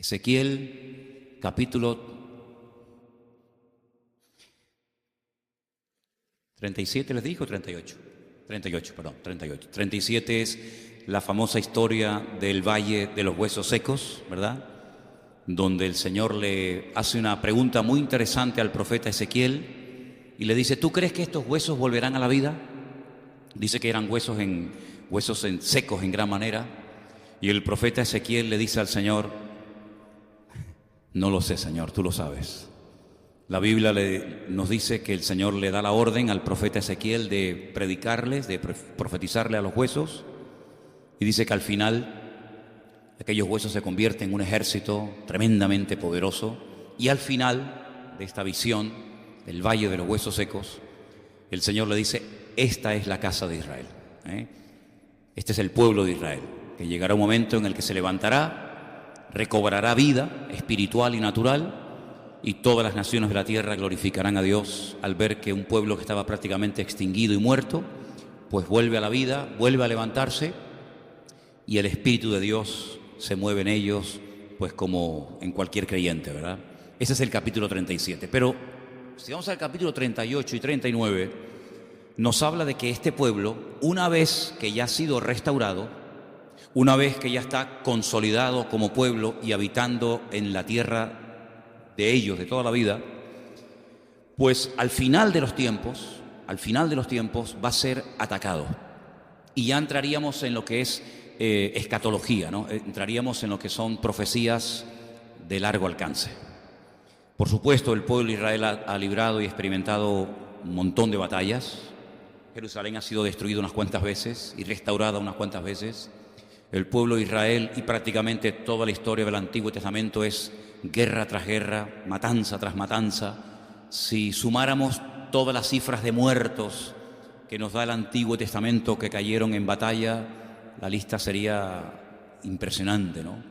Ezequiel, capítulo 37, ¿les dijo? 38. 38, perdón, 38. 37 es la famosa historia del Valle de los Huesos Secos, ¿verdad? Donde el Señor le hace una pregunta muy interesante al profeta Ezequiel y le dice: ¿tú crees que estos huesos volverán a la vida? Dice que eran huesos secos en gran manera. Y el profeta Ezequiel le dice al Señor: no lo sé, Señor, tú lo sabes. La Biblia nos dice que el Señor le da la orden al profeta Ezequiel de predicarles, de profetizarle a los huesos, y dice que al final aquellos huesos se convierten en un ejército tremendamente poderoso, y al final de esta visión del Valle de los Huesos Secos, el Señor le dice: esta es la casa de Israel, este es el pueblo de Israel, que llegará un momento en el que se levantará, recobrará vida espiritual y natural, y todas las naciones de la tierra glorificarán a Dios al ver que un pueblo que estaba prácticamente extinguido y muerto, pues vuelve a la vida, vuelve a levantarse, y el Espíritu de Dios se mueve en ellos, pues como en cualquier creyente, ¿verdad? Ese es el capítulo 37. Pero si vamos al capítulo 38 y 39, nos habla de que este pueblo, una vez que ya ha sido restaurado, una vez que ya está consolidado como pueblo y habitando en la tierra de ellos de toda la vida, pues al final de los tiempos va a ser atacado. Y ya entraríamos en lo que es escatología, ¿no? Entraríamos en lo que son profecías de largo alcance. Por supuesto, el pueblo de Israel ha librado y experimentado un montón de batallas. Jerusalén ha sido destruido unas cuantas veces y restaurada unas cuantas veces. El pueblo de Israel y prácticamente toda la historia del Antiguo Testamento es guerra tras guerra, matanza tras matanza. Si sumáramos todas las cifras de muertos que nos da el Antiguo Testamento que cayeron en batalla, la lista sería impresionante, ¿no?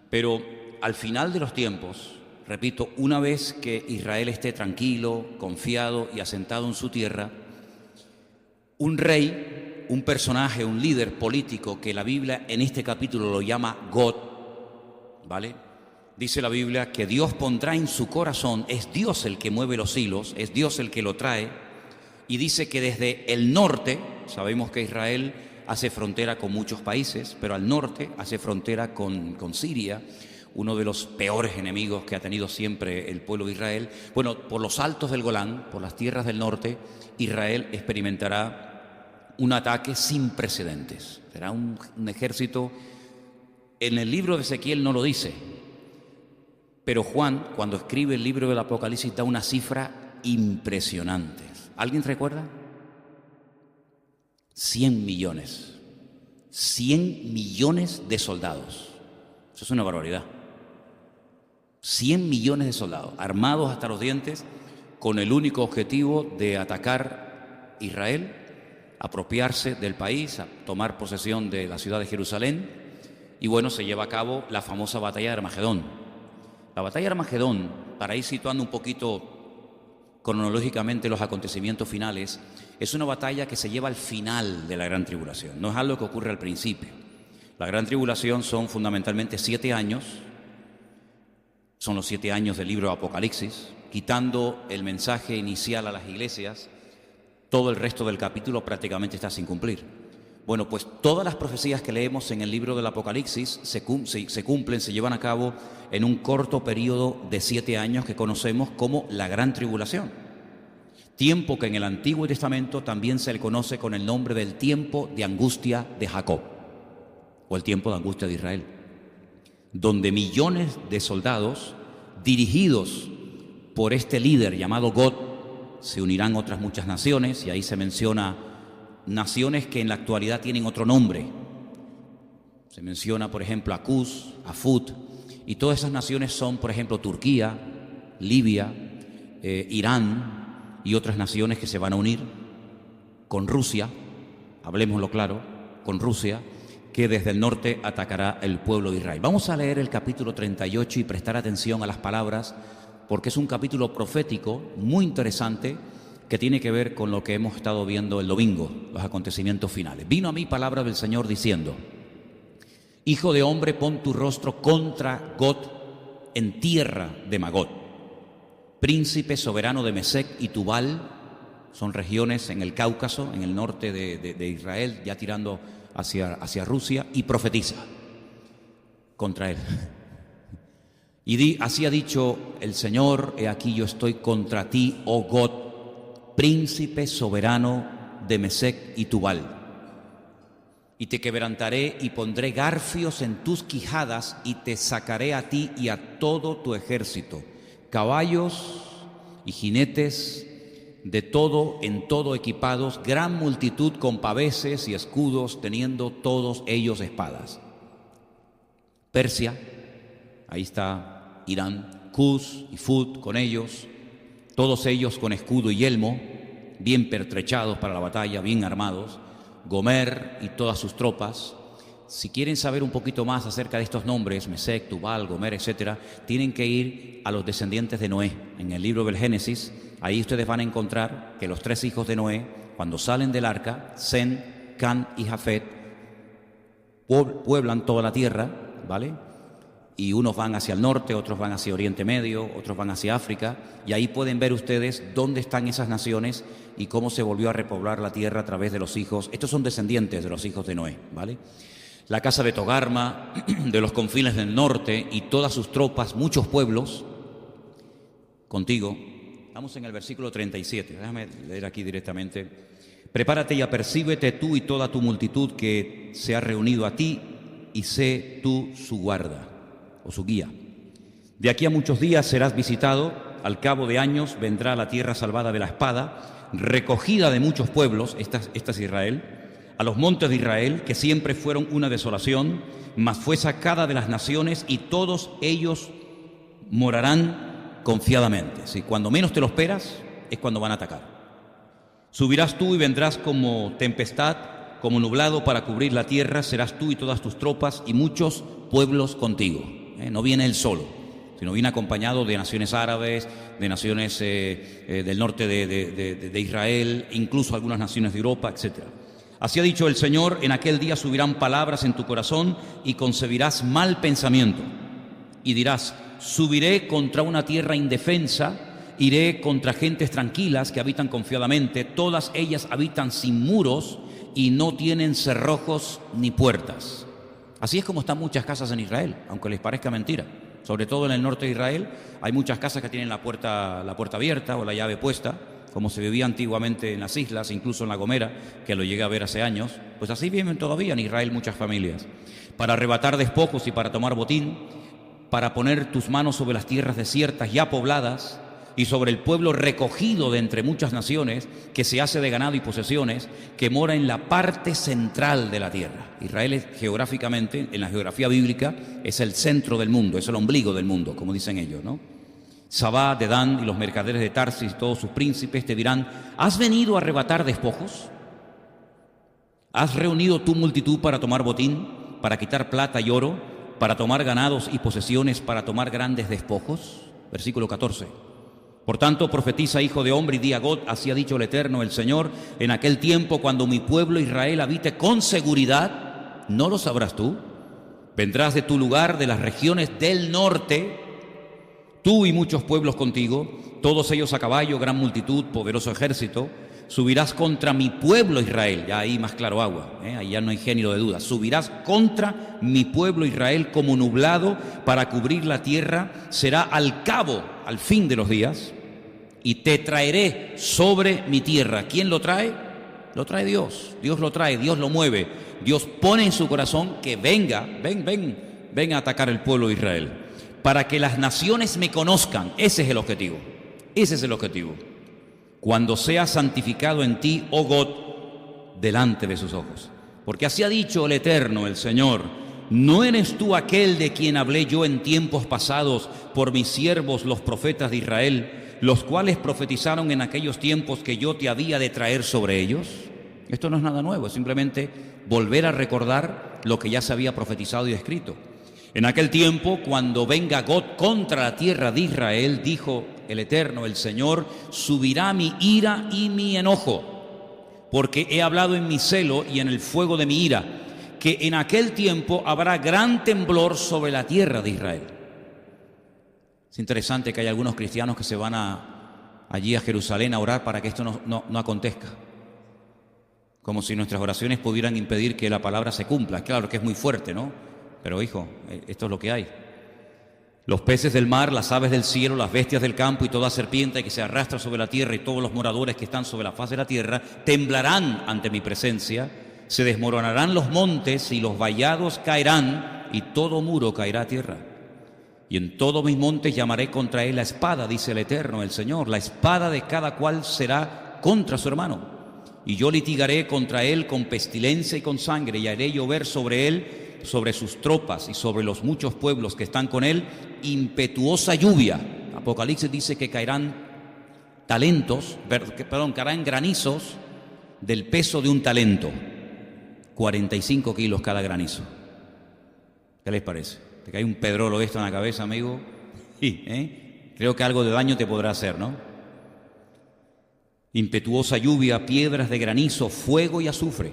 Pero al final de los tiempos, repito, una vez que Israel esté tranquilo, confiado y asentado en su tierra, un rey, un personaje, un líder político que la Biblia en este capítulo lo llama God, ¿vale? Dice la Biblia que Dios pondrá en su corazón, es Dios el que mueve los hilos, es Dios el que lo trae, y dice que desde el norte, sabemos que Israel hace frontera con muchos países, pero al norte hace frontera con Siria, uno de los peores enemigos que ha tenido siempre el pueblo de Israel. Bueno, por los altos del Golán, por las tierras del norte, Israel experimentará un ataque sin precedentes. Será un ejército. En el libro de Ezequiel no lo dice, pero Juan, cuando escribe el libro del Apocalipsis, da una cifra impresionante. ¿Alguien recuerda? 100 millones. 100 millones de soldados. Eso es una barbaridad. 100 millones de soldados, armados hasta los dientes, con el único objetivo de atacar Israel, apropiarse del país, a tomar posesión de la ciudad de Jerusalén. Y bueno, se lleva a cabo la famosa batalla de Armagedón. La batalla de Armagedón, para ir situando un poquito cronológicamente los acontecimientos finales, es una batalla que se lleva al final de la Gran Tribulación, no es algo que ocurre al principio. La Gran Tribulación son fundamentalmente 7 años, son los 7 años del libro de Apocalipsis, quitando el mensaje inicial a las iglesias, todo el resto del capítulo prácticamente está sin cumplir. Bueno, pues todas las profecías que leemos en el libro del Apocalipsis se cumplen, se llevan a cabo en un corto periodo de 7 años que conocemos como la Gran Tribulación. Tiempo que en el Antiguo Testamento también se le conoce con el nombre del tiempo de angustia de Jacob, o el tiempo de angustia de Israel, donde millones de soldados dirigidos por este líder llamado God, se unirán otras muchas naciones, y ahí se menciona naciones que en la actualidad tienen otro nombre. Se menciona, por ejemplo, a Cus, a Fut, y todas esas naciones son, por ejemplo, Turquía, Libia, Irán y otras naciones que se van a unir con Rusia, hablemoslo claro, con Rusia, que desde el norte atacará el pueblo de Israel. Vamos a leer el capítulo 38 y prestar atención a las palabras, porque es un capítulo profético muy interesante que tiene que ver con lo que hemos estado viendo el domingo, los acontecimientos finales. Vino a mí palabra del Señor diciendo: Hijo de hombre, pon tu rostro contra Gog en tierra de Magog, príncipe soberano de Mesec y Tubal, son regiones en el Cáucaso, en el norte de Israel, ya tirando hacia Rusia, y profetiza contra él. Y así ha dicho el Señor: he aquí yo estoy contra ti, oh Gog, príncipe soberano de Mesec y Tubal. Y te quebrantaré y pondré garfios en tus quijadas y te sacaré a ti y a todo tu ejército, caballos y jinetes de todo en todo equipados, gran multitud con paveses y escudos, teniendo todos ellos espadas. Persia, ahí está Irán, Cus y Fut con ellos, todos ellos con escudo y yelmo, bien pertrechados para la batalla, bien armados. Gomer y todas sus tropas. Si quieren saber un poquito más acerca de estos nombres, Mesec, Tubal, Gomer, etcétera, tienen que ir a los descendientes de Noé. En el libro del Génesis, ahí ustedes van a encontrar que los 3 hijos de Noé, cuando salen del arca, Sem, Can y Jafet, pueblan toda la tierra, ¿vale? Y unos van hacia el norte, otros van hacia Oriente Medio, otros van hacia África, y ahí pueden ver ustedes dónde están esas naciones y cómo se volvió a repoblar la tierra a través de los hijos. Estos son descendientes de los hijos de Noé, ¿vale? La casa de Togarma, de los confines del norte, y todas sus tropas, muchos pueblos, contigo. Estamos en el versículo 37, déjame leer aquí directamente. Prepárate y apercíbete tú y toda tu multitud que se ha reunido a ti, y sé tú su guarda o su guía. De aquí a muchos días serás visitado, al cabo de años vendrá la tierra salvada de la espada, recogida de muchos pueblos, esta es Israel, a los montes de Israel, que siempre fueron una desolación, mas fue sacada de las naciones y todos ellos morarán confiadamente. ¿Sí? Cuando menos te lo esperas es cuando van a atacar. Subirás tú y vendrás como tempestad, como nublado para cubrir la tierra, serás tú y todas tus tropas y muchos pueblos contigo. No viene él solo, sino viene acompañado de naciones árabes, de naciones del norte de Israel, incluso algunas naciones de Europa, etc. Así ha dicho el Señor: en aquel día subirán palabras en tu corazón y concebirás mal pensamiento. Y dirás: subiré contra una tierra indefensa, iré contra gentes tranquilas que habitan confiadamente, todas ellas habitan sin muros y no tienen cerrojos ni puertas. Así es como están muchas casas en Israel, aunque les parezca mentira. Sobre todo en el norte de Israel hay muchas casas que tienen la puerta abierta o la llave puesta, como se vivía antiguamente en las islas, incluso en La Gomera, que lo llegué a ver hace años. Pues así viven todavía en Israel muchas familias. Para arrebatar despojos y para tomar botín, para poner tus manos sobre las tierras desiertas ya pobladas, y sobre el pueblo recogido de entre muchas naciones, que se hace de ganado y posesiones, que mora en la parte central de la tierra. Israel es geográficamente, en la geografía bíblica, es el centro del mundo, es el ombligo del mundo, como dicen ellos, ¿no? Sabá, Dedán y los mercaderes de Tarsis y todos sus príncipes te dirán: ¿has venido a arrebatar despojos? ¿Has reunido tu multitud para tomar botín, para quitar plata y oro, para tomar ganados y posesiones, para tomar grandes despojos? Versículo 14. Por tanto, profetiza, hijo de hombre, y di a Gog: así ha dicho el Eterno, el Señor, en aquel tiempo cuando mi pueblo Israel habite con seguridad, ¿no lo sabrás tú? Vendrás de tu lugar, de las regiones del norte, tú y muchos pueblos contigo, todos ellos a caballo, gran multitud, poderoso ejército. Subirás contra mi pueblo Israel, ya ahí más claro agua, ahí ya no hay género de duda. Subirás contra mi pueblo Israel como nublado para cubrir la tierra, será al cabo, al fin de los días, y te traeré sobre mi tierra. ¿Quién lo trae? Lo trae Dios. Dios lo trae, Dios lo mueve. Dios pone en su corazón que ven a atacar el pueblo de Israel, para que las naciones me conozcan. Ese es el objetivo, ese es el objetivo. Cuando sea santificado en ti, oh Gog, delante de sus ojos. Porque así ha dicho el Eterno, el Señor: ¿no eres tú aquel de quien hablé yo en tiempos pasados por mis siervos los profetas de Israel, los cuales profetizaron en aquellos tiempos que yo te había de traer sobre ellos? Esto no es nada nuevo, es simplemente volver a recordar lo que ya se había profetizado y escrito. En aquel tiempo, cuando venga Gog contra la tierra de Israel, dijo el Eterno, el Señor, subirá mi ira y mi enojo, porque he hablado en mi celo y en el fuego de mi ira, que en aquel tiempo habrá gran temblor sobre la tierra de Israel. Es interesante que hay algunos cristianos que se van allí a Jerusalén a orar para que esto no acontezca. Como si nuestras oraciones pudieran impedir que la palabra se cumpla. Claro que es muy fuerte, ¿no? Pero hijo, esto es lo que hay. Los peces del mar, las aves del cielo, las bestias del campo y toda serpiente que se arrastra sobre la tierra y todos los moradores que están sobre la faz de la tierra temblarán ante mi presencia, se desmoronarán los montes y los vallados caerán y todo muro caerá a tierra. Y en todos mis montes llamaré contra él la espada, dice el Eterno, el Señor. La espada de cada cual será contra su hermano. Y yo litigaré contra él con pestilencia y con sangre, y haré llover sobre él, sobre sus tropas y sobre los muchos pueblos que están con él, impetuosa lluvia. Apocalipsis dice que caerán caerán granizos del peso de un talento. 45 kilos cada granizo. ¿Qué les parece? ¿Te cae un pedrolo esto en la cabeza, amigo? Sí, creo que algo de daño te podrá hacer, ¿no? Impetuosa lluvia, piedras de granizo, fuego y azufre.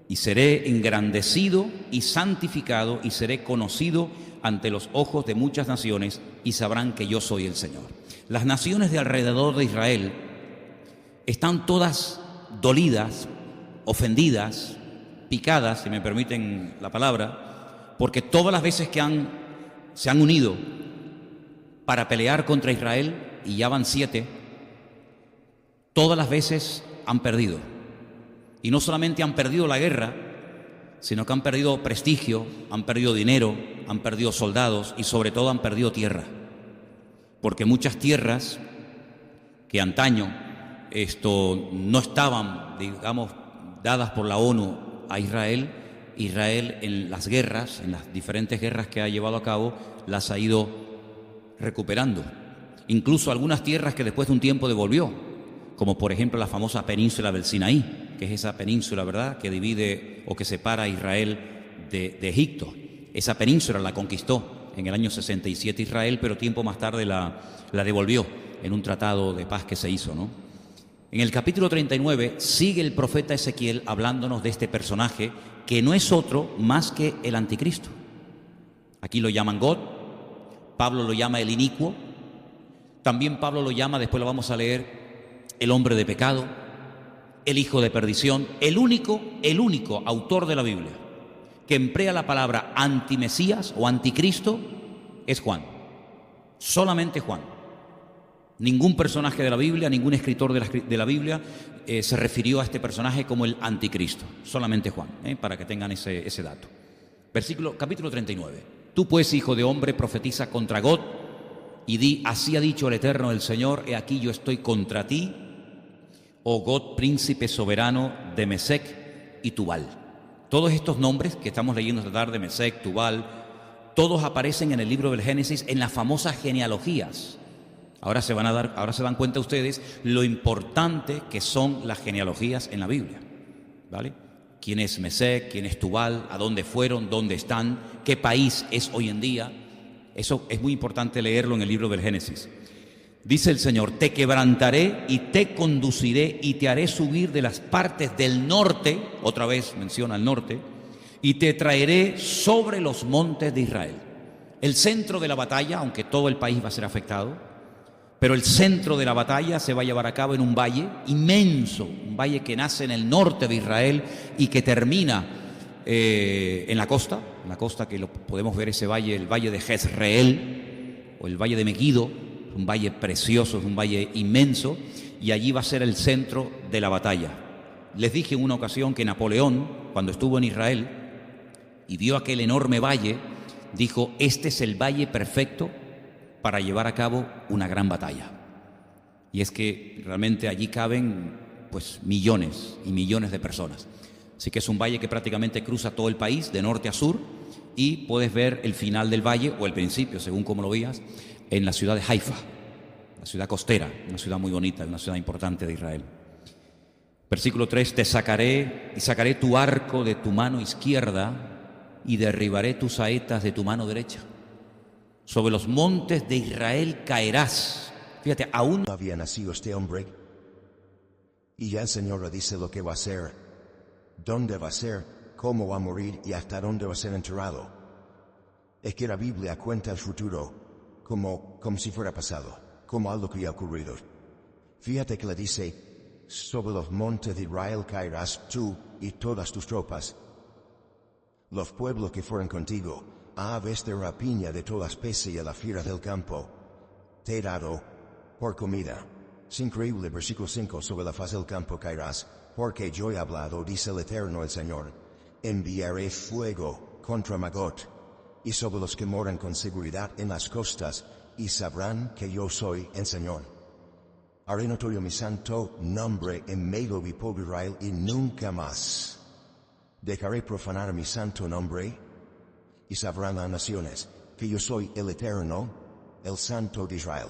Y seré engrandecido y santificado y seré conocido ante los ojos de muchas naciones y sabrán que yo soy el Señor. Las naciones de alrededor de Israel están todas dolidas, ofendidas, picadas, si me permiten la palabra, porque todas las veces que se han unido para pelear contra Israel, y ya van 7, todas las veces han perdido. Y no solamente han perdido la guerra, sino que han perdido prestigio, han perdido dinero, han perdido soldados y sobre todo han perdido tierra. Porque muchas tierras que antaño no estaban, digamos, dadas por la ONU a Israel en las guerras, en las diferentes guerras que ha llevado a cabo, las ha ido recuperando. Incluso algunas tierras que después de un tiempo devolvió, como por ejemplo la famosa península del Sinaí, que es esa península, ¿verdad?, que divide o que separa a Israel de Egipto. Esa península la conquistó en el año 67 Israel, pero tiempo más tarde la devolvió en un tratado de paz que se hizo, ¿no? En el capítulo 39 sigue el profeta Ezequiel hablándonos de este personaje que no es otro más que el anticristo. Aquí lo llaman God, Pablo lo llama el inicuo, también Pablo lo llama, después lo vamos a leer, el hombre de pecado, el hijo de perdición. El único autor de la Biblia que emplea la palabra antimesías o anticristo es Juan. Solamente Juan. Ningún personaje de la Biblia, ningún escritor de la Biblia se refirió a este personaje como el anticristo. Solamente Juan, para que tengan ese dato. Capítulo 39. Tú pues, hijo de hombre, profetiza contra God y di, así ha dicho el Eterno, el Señor, he aquí yo estoy contra ti, oh God, príncipe soberano de Mesec y Tubal. Todos estos nombres que estamos leyendo esta tarde, Mesec, Tubal, todos aparecen en el libro del Génesis en las famosas genealogías. Ahora se dan cuenta ustedes lo importante que son las genealogías en la Biblia, ¿vale? ¿Quién es Mesec? ¿Quién es Tubal? ¿A dónde fueron? ¿Dónde están? ¿Qué país es hoy en día? Eso es muy importante leerlo en el libro del Génesis. Dice el Señor, te quebrantaré y te conduciré y te haré subir de las partes del norte, otra vez menciona el norte, y te traeré sobre los montes de Israel. El centro de la batalla, aunque todo el país va a ser afectado, pero el centro de la batalla se va a llevar a cabo en un valle inmenso, un valle que nace en el norte de Israel y que termina en la costa que podemos ver ese valle, el valle de Jezreel o el valle de Megiddo, un valle precioso, es un valle inmenso, y allí va a ser el centro de la batalla. Les dije en una ocasión que Napoleón, cuando estuvo en Israel y vio aquel enorme valle, dijo, este es el valle perfecto para llevar a cabo una gran batalla. Y es que realmente allí caben pues millones y millones de personas. Así que es un valle que prácticamente cruza todo el país, de norte a sur, y puedes ver el final del valle, o el principio, según como lo veas, en la ciudad de Haifa, la ciudad costera, una ciudad muy bonita, una ciudad importante de Israel. Versículo 3, te sacaré y sacaré tu arco de tu mano izquierda y derribaré tus saetas de tu mano derecha. Sobre los montes de Israel caerás. Fíjate, aún no había nacido este hombre. Y ya el Señor le dice lo que va a hacer, dónde va a ser, cómo va a morir y hasta dónde va a ser enterrado. Es que la Biblia cuenta el futuro como si fuera pasado, como algo que ya ha ocurrido. Fíjate que le dice, sobre los montes de Israel caerás tú y todas tus tropas. Los pueblos que fueron contigo, a aves de rapiña de toda especie y a la fiera del campo, te he dado por comida. Es increíble, versículo 5, sobre la faz del campo caerás, porque yo he hablado, dice el Eterno el Señor, enviaré fuego contra Magot, y sobre los que moran con seguridad en las costas, y sabrán que yo soy el Señor. Haré notorio mi santo nombre en medio de mi pueblo Israel, y nunca más dejaré profanar mi santo nombre, y sabrán las naciones que yo soy el Eterno, el Santo de Israel.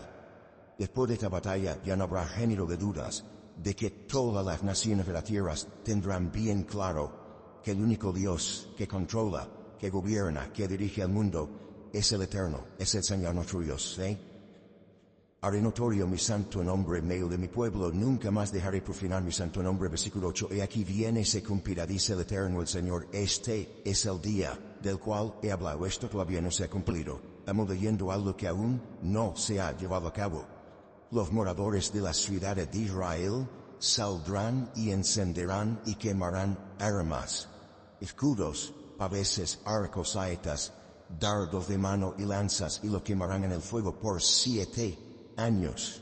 Después de esta batalla ya no habrá género de dudas de que todas las naciones de la tierra tendrán bien claro que el único Dios que controla, que gobierna, que dirige al mundo es el Eterno, es el Señor nuestro Dios. Haré notorio mi santo nombre en medio de mi pueblo, nunca más dejaré profanar mi santo nombre. Versículo 8, y aquí viene, se cumplirá, dice el Eterno el Señor, este es el día del cual he hablado, esto todavía no se ha cumplido. Estamos leyendo algo que aún no se ha llevado a cabo. Los moradores de las ciudades de Israel saldrán y encenderán y quemarán armas, escudos, paveses, arcos, saetas, dardos de mano y lanzas, y lo quemarán en el fuego por 7 años.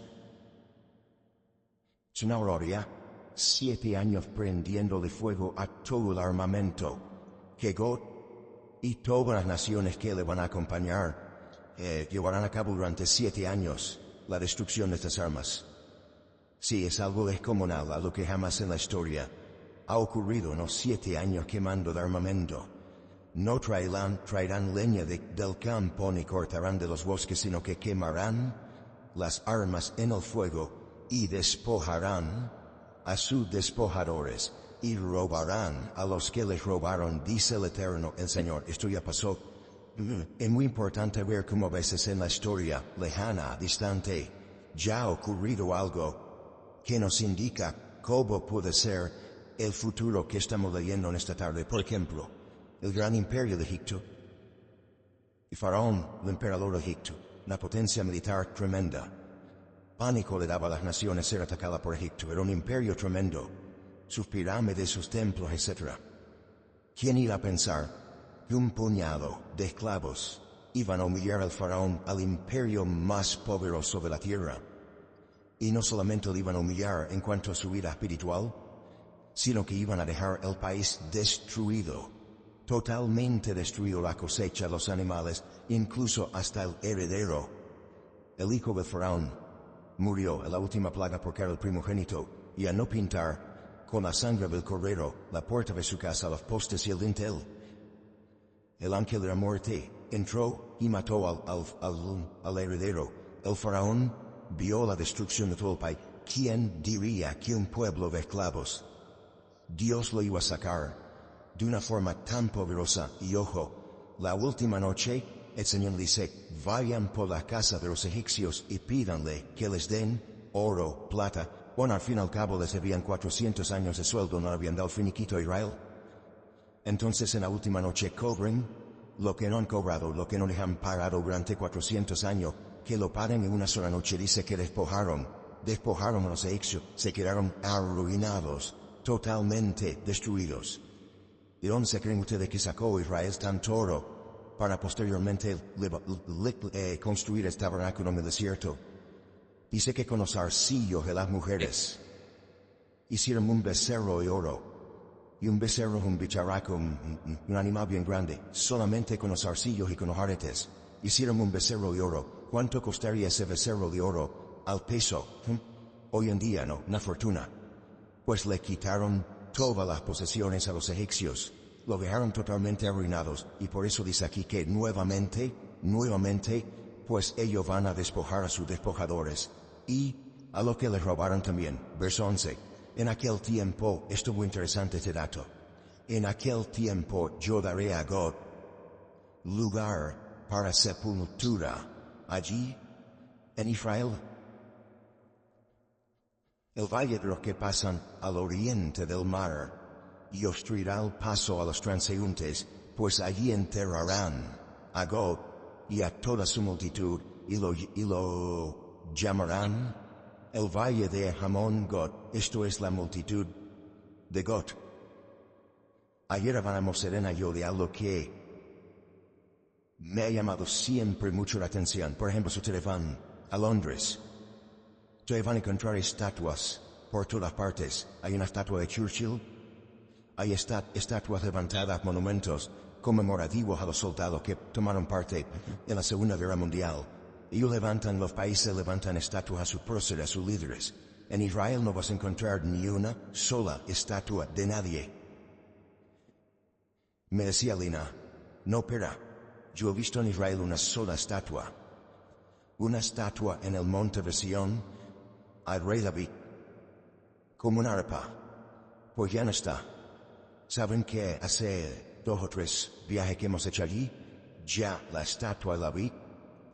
Es una gloria, 7 años prendiéndole fuego a todo el armamento que God y todas las naciones que le van a acompañar llevarán a cabo durante 7 años. La destrucción de estas armas. Sí, es algo descomunal, algo que jamás en la historia ha ocurrido, ¿no? 7 años quemando de armamento. No traerán leña del campo ni cortarán de los bosques, sino que quemarán las armas en el fuego y despojarán a sus despojadores y robarán a los que les robaron, dice el Eterno, el Señor. Esto ya pasó. Es muy importante ver cómo a veces en la historia lejana, distante, ya ha ocurrido algo que nos indica cómo puede ser el futuro que estamos leyendo en esta tarde. Por ejemplo, el gran imperio de Egipto, y Faraón, el emperador de Egipto, una potencia militar tremenda. Pánico le daba a las naciones ser atacada por Egipto, era un imperio tremendo, sus pirámides, sus templos, etc. ¿Quién iba a pensar que un puñado de esclavos iban a humillar al faraón, al imperio más poderoso de la tierra? Y no solamente lo iban a humillar en cuanto a su vida espiritual, sino que iban a dejar el país destruido, totalmente destruido, la cosecha, los animales, incluso hasta el heredero. El hijo del faraón murió en la última plaga porque era el primogénito, y a no pintar con la sangre del cordero la puerta de su casa, los postes y el dintel. El ángel de la muerte entró y mató al heredero. El faraón vio la destrucción de todo el país. ¿Quién diría que un pueblo de esclavos Dios lo iba a sacar de una forma tan poderosa? Y ojo, la última noche el Señor dice, vayan por la casa de los egipcios y pídanle que les den oro, plata. Bueno, al fin y al cabo les debían 400 años de sueldo, no habían dado finiquito a Israel. Entonces en la última noche cobren lo que no han cobrado, lo que no les han pagado durante 400 años, que lo paguen en una sola noche. Dice que despojaron a los egipcios, se quedaron arruinados, totalmente destruidos. ¿De dónde se creen ustedes que sacó Israel tanto oro para posteriormente construir el tabernáculo en el desierto? Dice que con los arcillos de las mujeres hicieron un becerro de oro. Y un becerro, un bicharraco, un animal bien grande, solamente con los arcillos y con los aretes. Hicieron un becerro de oro. ¿Cuánto costaría ese becerro de oro al peso? Hoy en día no, una fortuna. Pues le quitaron todas las posesiones a los egipcios. Lo dejaron totalmente arruinados. Y por eso dice aquí que nuevamente, pues ellos van a despojar a sus despojadores. Y a lo que les robaron también. Verso 11. En aquel tiempo, esto es muy interesante este dato, en aquel tiempo yo daré a God lugar para sepultura allí en Israel. El valle de los que pasan al oriente del mar y obstruirá el paso a los transeúntes, pues allí enterrarán a God y a toda su multitud, y lo llamarán el Valle de Hamón Gog. Esto es la multitud de Gog. Ayer hablábamos Serena yo de algo que me ha llamado siempre mucho la atención. Por ejemplo, si ustedes van a Londres, ustedes van a encontrar estatuas por todas partes. Hay una estatua de Churchill, hay estatuas levantadas, monumentos conmemorativos a los soldados que tomaron parte en la Segunda Guerra Mundial. Los países levantan estatuas a sus próceres, a sus líderes. En Israel no vas a encontrar ni una sola estatua de nadie. Me decía Lina, no, pera, yo he visto en Israel una sola estatua. Una estatua en el monte de Sión al rey David, como una arpa. Pues ya no está. ¿Saben que hace 2 o 3 viajes que hemos hecho allí? Ya la estatua de David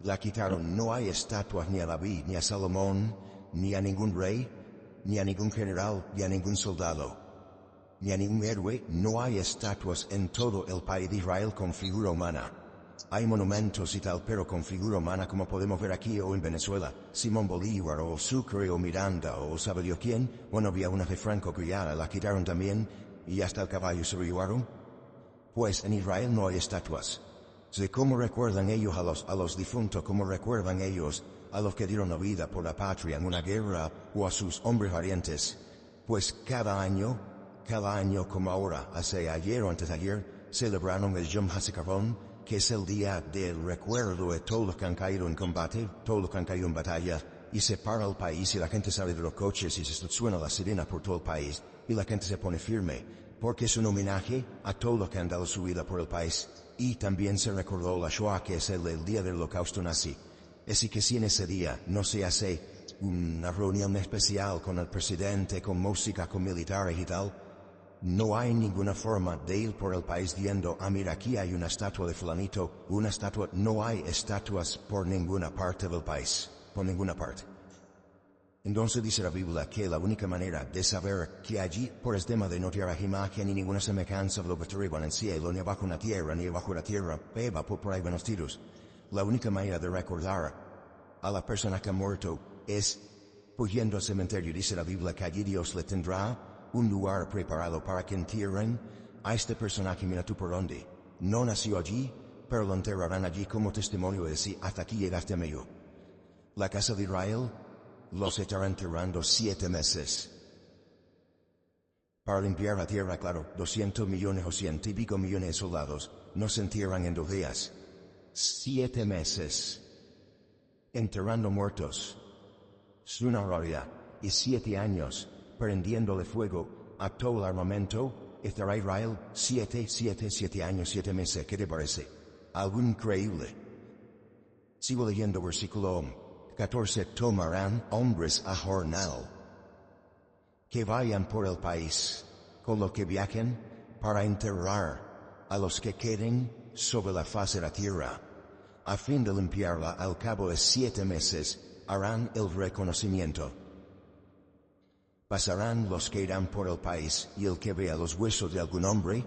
la quitaron. No hay estatuas ni a David, ni a Salomón, ni a ningún rey, ni a ningún general, ni a ningún soldado, ni a ningún héroe. No hay estatuas en todo el país de Israel con figura humana. Hay monumentos y tal, pero con figura humana como podemos ver aquí o en Venezuela. Simón Bolívar o Sucre o Miranda o sabe Dios quién. Bueno, había una de Franco que ya la quitaron también y hasta el caballo se lo llevaron. Pues en Israel no hay estatuas. ¿De cómo recuerdan ellos a los difuntos? ¿Cómo recuerdan ellos a los que dieron la vida por la patria en una guerra o a sus hombres valientes? Pues cada año como ahora, hace ayer o antes de ayer, celebraron el Yom HaZikaron, que es el día del recuerdo de todos los que han caído en combate, todos los que han caído en batalla, y se para el país y la gente sale de los coches y se suena la sirena por todo el país, y la gente se pone firme, porque es un homenaje a todos los que han dado su vida por el país. Y también se recordó la Shoah, que es el día del holocausto nazi. Así que si en ese día no se hace una reunión especial con el presidente, con música, con militares y tal, no hay ninguna forma de ir por el país diciendo, mira, aquí hay una estatua de fulanito, una estatua. No hay estatuas por ninguna parte del país, por ninguna parte. Entonces dice la Biblia que la única manera de saber que allí, por el tema de no tierra imagen ni ninguna semejanza de lo que arriba en el cielo, ni abajo en la tierra, ni abajo en la tierra, beba por ahí van los tiros. La única manera de recordar a la persona que ha muerto es yendo al cementerio. Dice la Biblia que allí Dios le tendrá un lugar preparado para que entierren a este personaje. Mira tú por dónde. No nació allí, pero lo enterrarán allí como testimonio de decir, hasta aquí llegaste a mí yo. La casa de Israel los estarán enterrando 7 meses. Para limpiar la tierra, claro, 200 millones o 100 y pico millones de soldados no se entierran en 2 días. 7 meses. Enterrando muertos. Es una realidad. Y 7 años prendiéndole fuego a todo el armamento. Estará Israel 7 años, 7 meses. ¿Qué te parece? Algo increíble. Sigo leyendo versículo 14. Tomarán hombres a jornal que vayan por el país con lo que viajen para enterrar a los que queden sobre la faz de la tierra. A fin de limpiarla, al cabo de 7 meses harán el reconocimiento. Pasarán los que irán por el país, y el que vea los huesos de algún hombre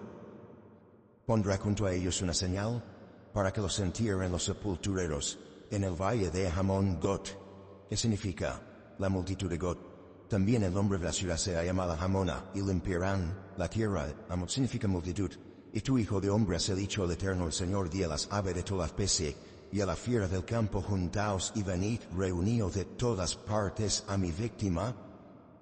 pondrá junto a ellos una señal para que los entierren los sepultureros en el valle de Hamón Gog, que significa la multitud de Gog. También el nombre de la ciudad será llamada Hamona, y limpiarán la tierra. Hamón significa multitud. Y tú, hijo de hombre, has dicho al Eterno el Señor, di a las aves de toda especie, y a la fiera del campo, juntaos y venid, reuníos de todas partes a mi víctima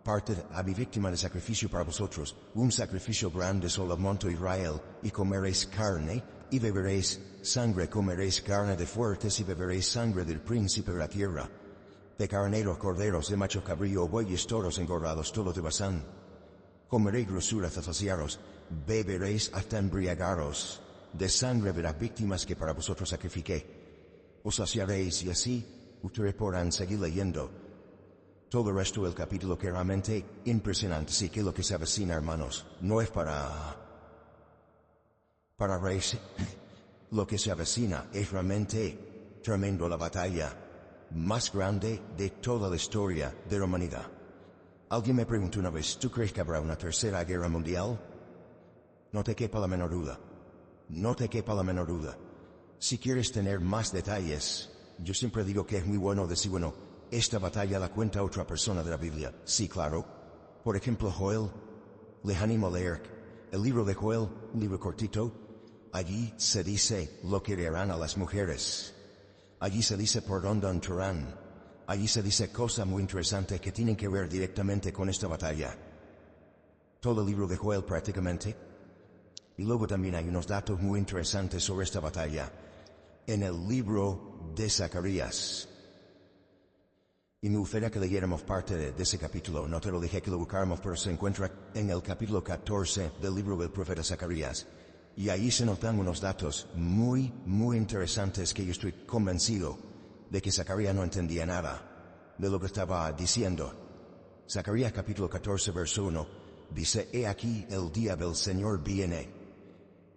de sacrificio para vosotros, un sacrificio grande sobre el monte Israel, y comeréis carne, y beberéis sangre. Comeréis carne de fuertes y beberéis sangre del príncipe de la tierra, de carneros, corderos, de machos cabrío, bueyes, toros engordados, todo de Basán. Comeréis grosura hasta saciaros, beberéis hasta embriagaros, de sangre de las víctimas que para vosotros sacrifiqué. Os saciaréis, y así ustedes podrán seguir leyendo todo el resto del capítulo, que realmente impresionante. Sí, que lo que se avecina, hermanos, no es para reírse. Lo que se avecina es realmente tremendo. La batalla más grande de toda la historia de la humanidad. Alguien me preguntó una vez, ¿tú crees que habrá una tercera guerra mundial? No te quepa la menor duda. No te quepa la menor duda. Si quieres tener más detalles Yo siempre digo que es muy bueno decir, bueno, esta batalla la cuenta otra persona de la Biblia. Sí, claro. Por ejemplo, Joel. Les animo a leer el libro de Joel, un libro cortito. Allí se dice lo que harán a las mujeres. Allí se dice por dónde entrarán. Allí se dice cosas muy interesantes que tienen que ver directamente con esta batalla. Todo el libro de Joel prácticamente. Y luego también hay unos datos muy interesantes sobre esta batalla en el libro de Zacarías. Y me gustaría que leyéramos parte de ese capítulo. No te lo dije que lo buscáramos, pero se encuentra en el capítulo 14 del libro del profeta Zacarías. Y ahí se nos dan unos datos muy, muy interesantes que yo estoy convencido de que Zacarías no entendía nada de lo que estaba diciendo. Zacarías capítulo 14 verso 1 dice: He aquí el día del Señor viene.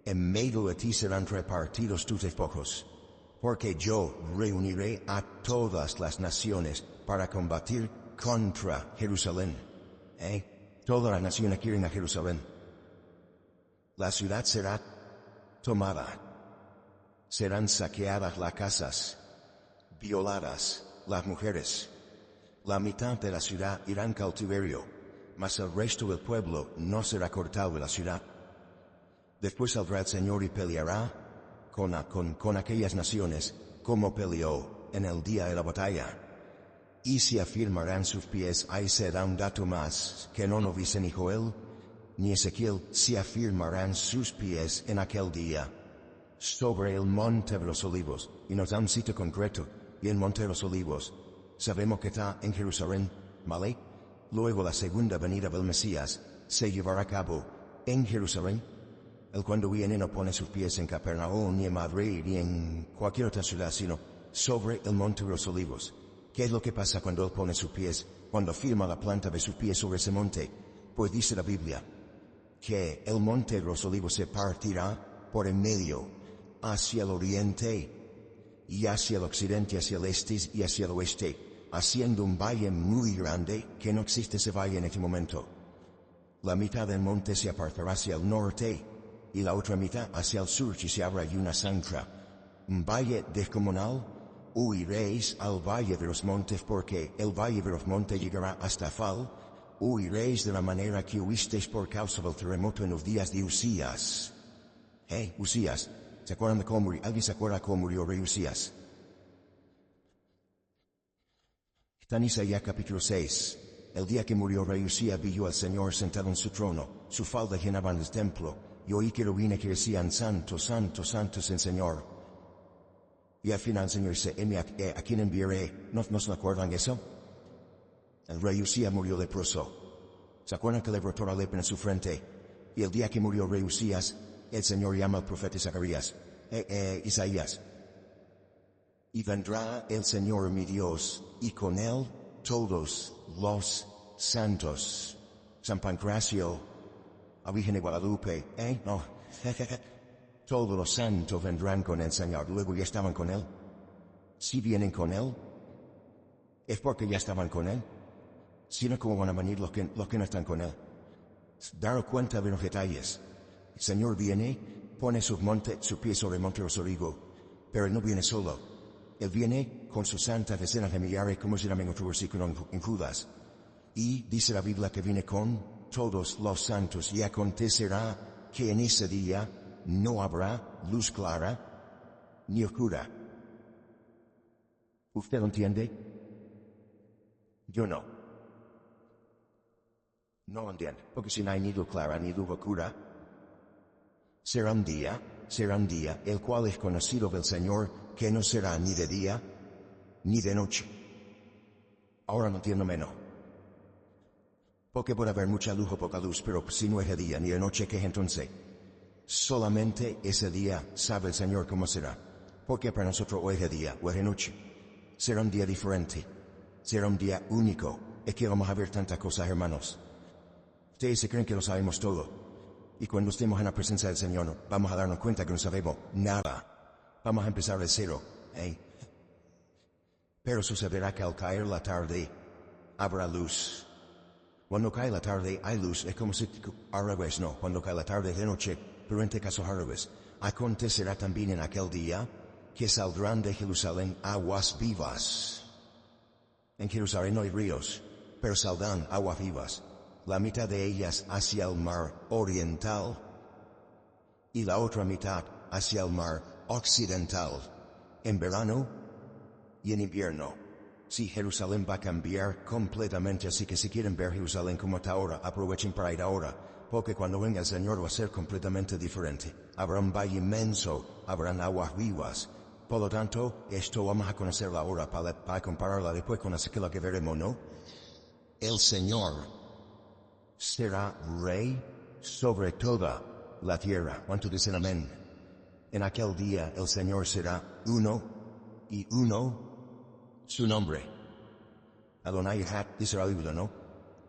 En medio de ti serán repartidos tus despojos, porque yo reuniré a todas las naciones para combatir contra Jerusalén. Todas las naciones quieren a Jerusalén. La ciudad será tomada. Serán saqueadas las casas, violadas las mujeres. La mitad de la ciudad irá en cautiverio, mas el resto del pueblo no será cortado de la ciudad. Después saldrá el Señor y peleará con aquellas naciones como peleó en el día de la batalla. Y se afirmarán sus pies. Ahí se da un dato más que no dice ni Joel ni Ezequiel. Se afirmarán sus pies en aquel día sobre el monte de los olivos. Y nos da un sitio concreto. Y el monte de los olivos sabemos que está en Jerusalén, ¿vale? Luego la segunda venida del Mesías se llevará a cabo en Jerusalén. Él cuando viene no pone sus pies en Capernaum, ni en Madrid, ni en cualquier otra ciudad, sino sobre el monte de los olivos. ¿Qué es lo que pasa cuando Él pone sus pies? Cuando firma la planta de sus pies sobre ese monte. Pues dice la Biblia que el monte de los olivos se partirá por en medio, hacia el oriente, y hacia el occidente, hacia el este y hacia el oeste, haciendo un valle muy grande, que no existe ese valle en este momento. La mitad del monte se apartará hacia el norte, y la otra mitad hacia el sur, y se abra allí una zanja. Un valle descomunal. Huiréis al valle de los montes, porque el valle de los montes llegará hasta Fal. Huiréis de la manera que huisteis por causa del terremoto en los días de Usías. Usías. ¿Se acuerdan de cómo murió? ¿Alguien se acuerda cómo murió rey Usías? Está en Isaías capítulo 6. El día que murió rey Usías, vi yo al Señor sentado en su trono. Su falda llenaba el templo. Y oí querubines que decían: Santo, Santo, Santo es el Señor. Y al final el Señor dice: ¿a quién enviaré? ¿No se acuerdan de eso? El rey Usías murió leproso. ¿Se acuerdan que le brotó la lepra en su frente? Y el día que murió rey Usías, el Señor llama al profeta Isaías. Y vendrá el Señor mi Dios, y con él todos los santos. San Pancracio, a Virgen de Guadalupe, no. Todos los santos vendrán con el Señor. Luego ya estaban con Él. Si vienen con Él, es porque ya estaban con Él. Si no, ¿cómo van a venir los que no están con Él? Daros cuenta de los detalles. El Señor viene, pone sus pies sobre el monte de los olivos, pero Él no viene solo. Él viene con sus santas decenas de millares, como se llama en otro versículo en Judas. Y dice la Biblia que viene con todos los santos. Y acontecerá que en ese día no habrá luz clara ni oscura. ¿Usted lo entiende? Yo no. No lo entiendo. Porque si no hay ni luz clara ni luz oscura, será un día, el cual es conocido del Señor, que no será ni de día ni de noche. Ahora no entiendo menos. Porque puede haber mucha luz o poca luz, pero si no es de día ni de noche, ¿qué es entonces? Solamente ese día sabe el Señor cómo será. Porque para nosotros o es de día o es de noche. Será un día diferente. Será un día único. Es que vamos a ver tantas cosas, hermanos. Ustedes se creen que lo sabemos todo. Y cuando estemos en la presencia del Señor, vamos a darnos cuenta que no sabemos nada. Vamos a empezar de cero. Pero sucederá que al caer la tarde, habrá luz. Cuando cae la tarde hay luz. Es como si al revés, no. Cuando cae la tarde es de noche. Pero en este caso al revés. Acontecerá también en aquel día que saldrán de Jerusalén aguas vivas. En Jerusalén no hay ríos, pero saldrán aguas vivas, la mitad de ellas hacia el mar oriental y la otra mitad hacia el mar occidental, en verano y en invierno. Sí, Jerusalén va a cambiar completamente, así que si quieren ver Jerusalén como está ahora, aprovechen para ir ahora, porque cuando venga el Señor va a ser completamente diferente. Habrá un valle inmenso, habrán aguas vivas. Por lo tanto, esto vamos a conocerla ahora para compararla después con aquella que veremos, ¿no? El Señor será rey sobre toda la tierra. ¿Cuánto dicen amén? En aquel día el Señor será uno y uno su nombre. Adonai Echad, dice la Biblia, ¿no?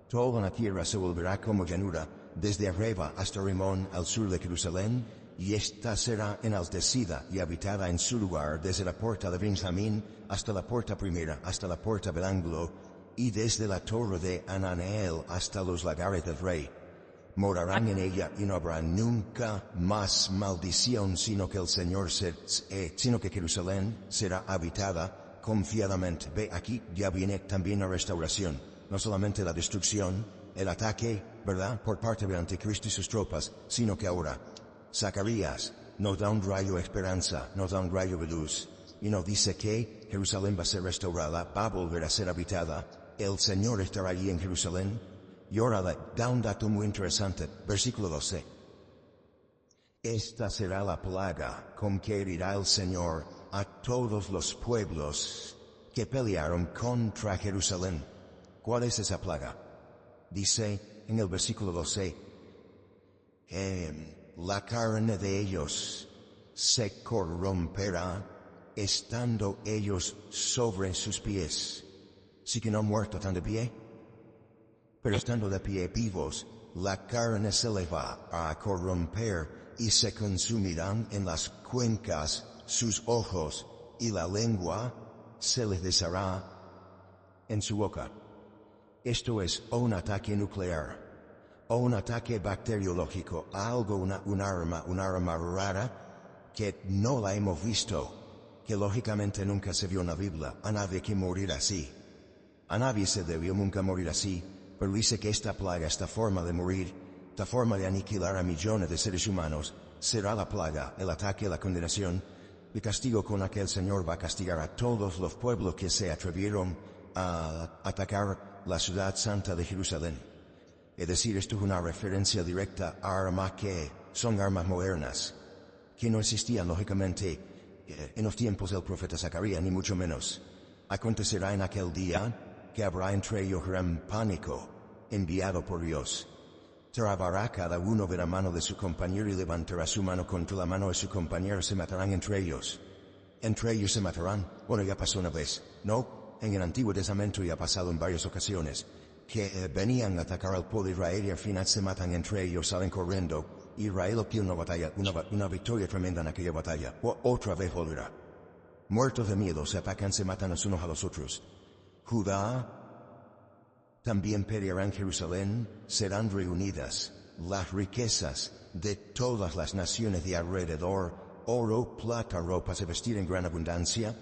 Toda la tierra se volverá como llanura, desde arriba hasta Rimón al sur de Jerusalén, y esta será enaltecida y habitada en su lugar, desde la puerta de Benjamín hasta la puerta primera, hasta la puerta del ángulo, y desde la torre de Ananeel hasta los lagares del rey. Morarán en ella y no habrá nunca más maldición, sino que Jerusalén será habitada confiadamente. Ve, aquí ya viene también la restauración. No solamente la destrucción, el ataque, ¿verdad?, por parte del anticristo y sus tropas, sino que ahora Zacarías nos da un rayo de esperanza, nos da un rayo de luz, y nos dice que Jerusalén va a ser restaurada, va a volver a ser habitada, el Señor estará allí en Jerusalén. Y ahora da un dato muy interesante, versículo 12. Esta será la plaga con que herirá el Señor a todos los pueblos que pelearon contra Jerusalén. ¿Cuál es esa plaga? Dice en el versículo 12, la carne de ellos se corromperá estando ellos sobre sus pies. Sí que no han muerto, están de pie, pero estando de pie vivos, la carne se les va a corromper y se consumirán en las cuencas sus ojos, y la lengua se les deshará en su boca. Esto es o un ataque nuclear, o un ataque bacteriológico, algo, un arma rara que no la hemos visto, que lógicamente nunca se vio en la Biblia. A nadie que morir así. A nadie se debió nunca morir así, pero dice que esta plaga, esta forma de morir, esta forma de aniquilar a millones de seres humanos, será la plaga, el ataque, la condenación, el castigo con la que el Señor va a castigar a todos los pueblos que se atrevieron a atacar la ciudad santa de Jerusalén. Es decir, esto es una referencia directa a armas que son armas modernas, que no existían lógicamente en los tiempos del profeta Zacarías, ni mucho menos. Acontecerá en aquel día que habrá entre ellos gran pánico enviado por Dios. Trabará cada uno de la mano de su compañero y levantará su mano contra la mano de su compañero, se matarán entre ellos. Entre ellos se matarán. Bueno, ya pasó una vez, ¿no? En el Antiguo Testamento ya ha pasado en varias ocasiones, que venían a atacar al pueblo de Israel y al final se matan entre ellos, salen corriendo. Israel obtiene una batalla, una victoria tremenda en aquella batalla. Otra vez volverá. Muertos de miedo, se atacan, se matan los unos a los otros. Judá también peleará en Jerusalén, serán reunidas las riquezas de todas las naciones de alrededor, oro, plata, ropas de vestir en gran abundancia.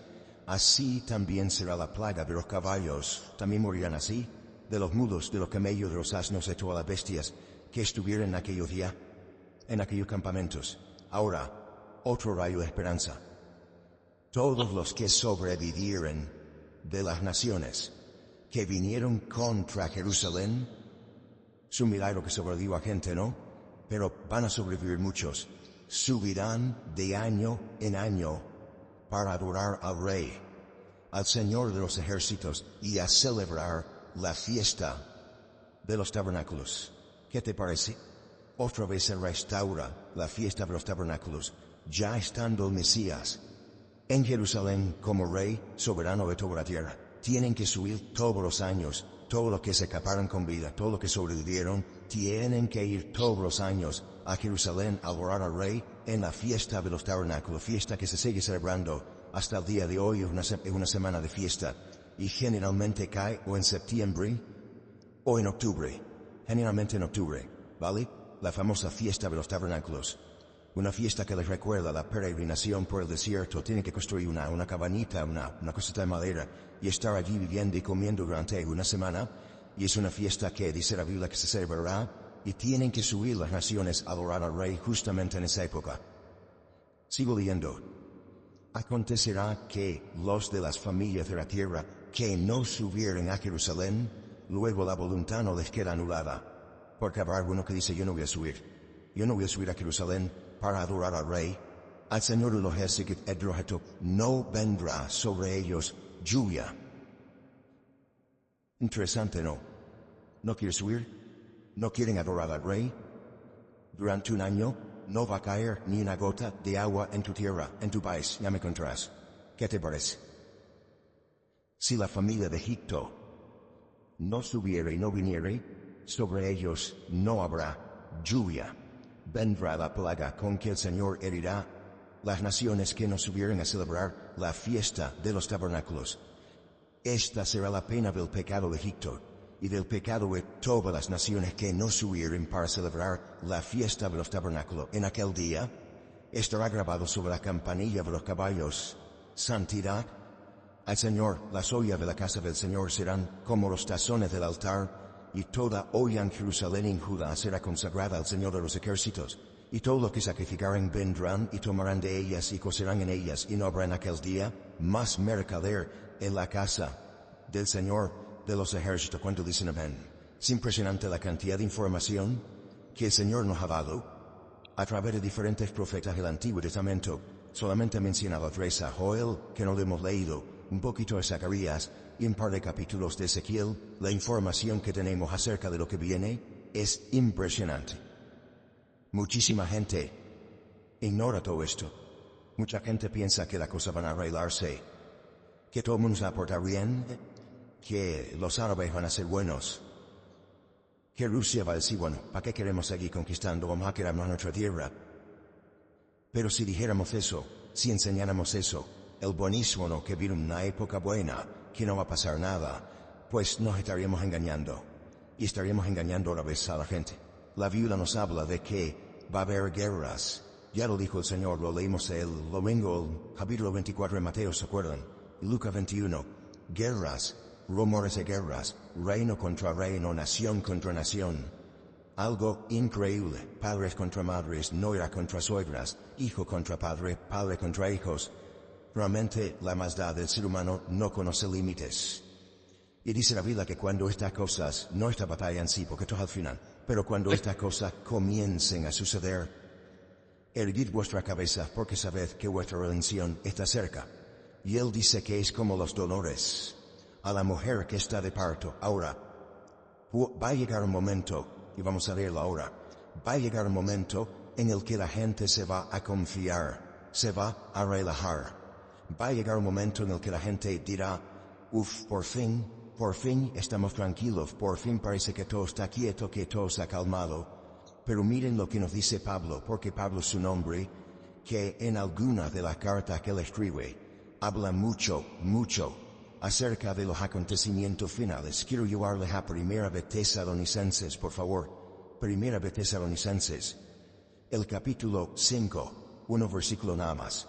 Así también será la plaga de los caballos, también morirán así, de los mulos, de los camellos, de los asnos, de todas las bestias que estuvieron en aquellos días, en aquellos campamentos. Ahora, otro rayo de esperanza. Todos los que sobrevivieren de las naciones que vinieron contra Jerusalén, es un milagro que sobrevivió a gente, ¿no? Pero van a sobrevivir muchos. Subirán de año en año para adorar al Rey, al Señor de los ejércitos, y a celebrar la fiesta de los tabernáculos. ¿Qué te parece? Otra vez se restaura la fiesta de los tabernáculos, ya estando el Mesías en Jerusalén como Rey soberano de toda la tierra. Tienen que subir todos los años, todos los que se escaparon con vida, todos los que sobrevivieron, tienen que ir todos los años a Jerusalén a adorar al Rey en la fiesta de los tabernáculos, fiesta que se sigue celebrando hasta el día de hoy. Es una semana de fiesta, y generalmente cae o en septiembre o en octubre, generalmente en octubre, ¿vale? La famosa fiesta de los tabernáculos. una fiesta que les recuerda la peregrinación por el desierto. Tienen que construir una cabanita, una cosita de madera, y estar allí viviendo y comiendo durante una semana. Y es una fiesta que dice la Biblia que se celebrará, y tienen que subir las naciones a adorar al Rey justamente en esa época. Sigo leyendo. Acontecerá que los de las familias de la tierra que no subieren a Jerusalén, luego la voluntad no les queda anulada. Porque habrá alguno que dice, yo no voy a subir. Yo no voy a subir a Jerusalén para adorar al Rey. Al Señor de los ejércitos no vendrá sobre ellos lluvia. Interesante, ¿no? ¿No quiere subir? ¿No quieren adorar al Rey? Durante un año no va a caer ni una gota de agua en tu tierra, en tu país. Ya me contarás. ¿Qué te parece? Si la familia de Egipto no subiere y no viniere, sobre ellos no habrá lluvia. Vendrá la plaga con que el Señor herirá las naciones que no subieren a celebrar la fiesta de los tabernáculos. Esta será la pena del pecado de Egipto y del pecado de todas las naciones que no subieren para celebrar la fiesta de los tabernáculos. En aquel día estará grabado sobre la campanilla de los caballos: santidad al Señor. Las ollas de la casa del Señor serán como los tazones del altar, y toda olla en Jerusalén y en Judá será consagrada al Señor de los ejércitos. Y todo lo que sacrificaren vendrán y tomarán de ellas y cocerán en ellas, y no habrá en aquel día más mercader en la casa del Señor de los ejércitos. ¿Cuánto dicen amén? Es impresionante la cantidad de información que el Señor nos ha dado a través de diferentes profetas del Antiguo Testamento. Solamente he mencionado 3: a Joel, que no lo hemos leído, un poquito de Zacarías y un par de capítulos de Ezequiel. La información que tenemos acerca de lo que viene es impresionante. Muchísima gente ignora todo esto. Mucha gente piensa que las cosas van a arreglarse, que todo el mundo se va a portar bien, que los árabes van a ser buenos, que Rusia va a decir, bueno, ¿para qué queremos seguir conquistando? Vamos a quedarnos nuestra tierra. Pero si dijéramos eso, si enseñáramos eso, el buenísimo, ¿no?, que viene una época buena, que no va a pasar nada, pues nos estaríamos engañando. Y estaríamos engañando otra vez a la gente. La Biblia nos habla de que va a haber guerras. Ya lo dijo el Señor, lo leímos el domingo, el capítulo 24 de Mateo, ¿se acuerdan? Y Lucas 21. Guerras, rumores de guerras, reino contra reino, nación contra nación. Algo increíble. Padres contra madres, nuera contra suegras, hijo contra padre, padre contra hijos. Realmente la maldad del ser humano no conoce límites. Y dice la Biblia que cuando estas cosas, no esta batalla en sí, porque esto es al final, pero cuando estas cosas comiencen a suceder, erguid vuestra cabeza, porque sabed que vuestra redención está cerca. Y él dice que es como los dolores a la mujer que está de parto. Ahora, va a llegar un momento, y vamos a verlo ahora, va a llegar un momento en el que la gente se va a confiar, se va a relajar. Va a llegar un momento en el que la gente dirá, por fin estamos tranquilos, por fin parece que todo está quieto, que todo se ha calmado. Pero miren lo que nos dice Pablo, porque Pablo es su nombre, que en alguna de las cartas que él escribe, habla mucho acerca de los acontecimientos finales. Quiero llevarles a Primera de Tesalonicenses, por favor. Primera de Tesalonicenses, el capítulo 5, 1 versículo nada más.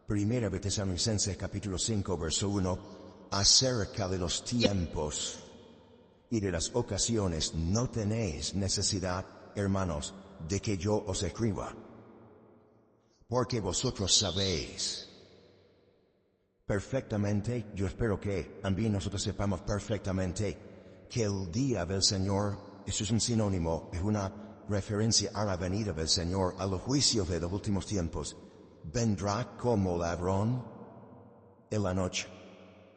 Primera de Tesalonicenses, capítulo 5, verso 1. Acerca de los tiempos y de las ocasiones no tenéis necesidad, hermanos, de que yo os escriba, porque vosotros sabéis perfectamente, yo espero que también nosotros sepamos perfectamente, que el día del Señor, eso es un sinónimo, es una referencia a la venida del Señor, a los juicios de los últimos tiempos, vendrá como ladrón en la noche.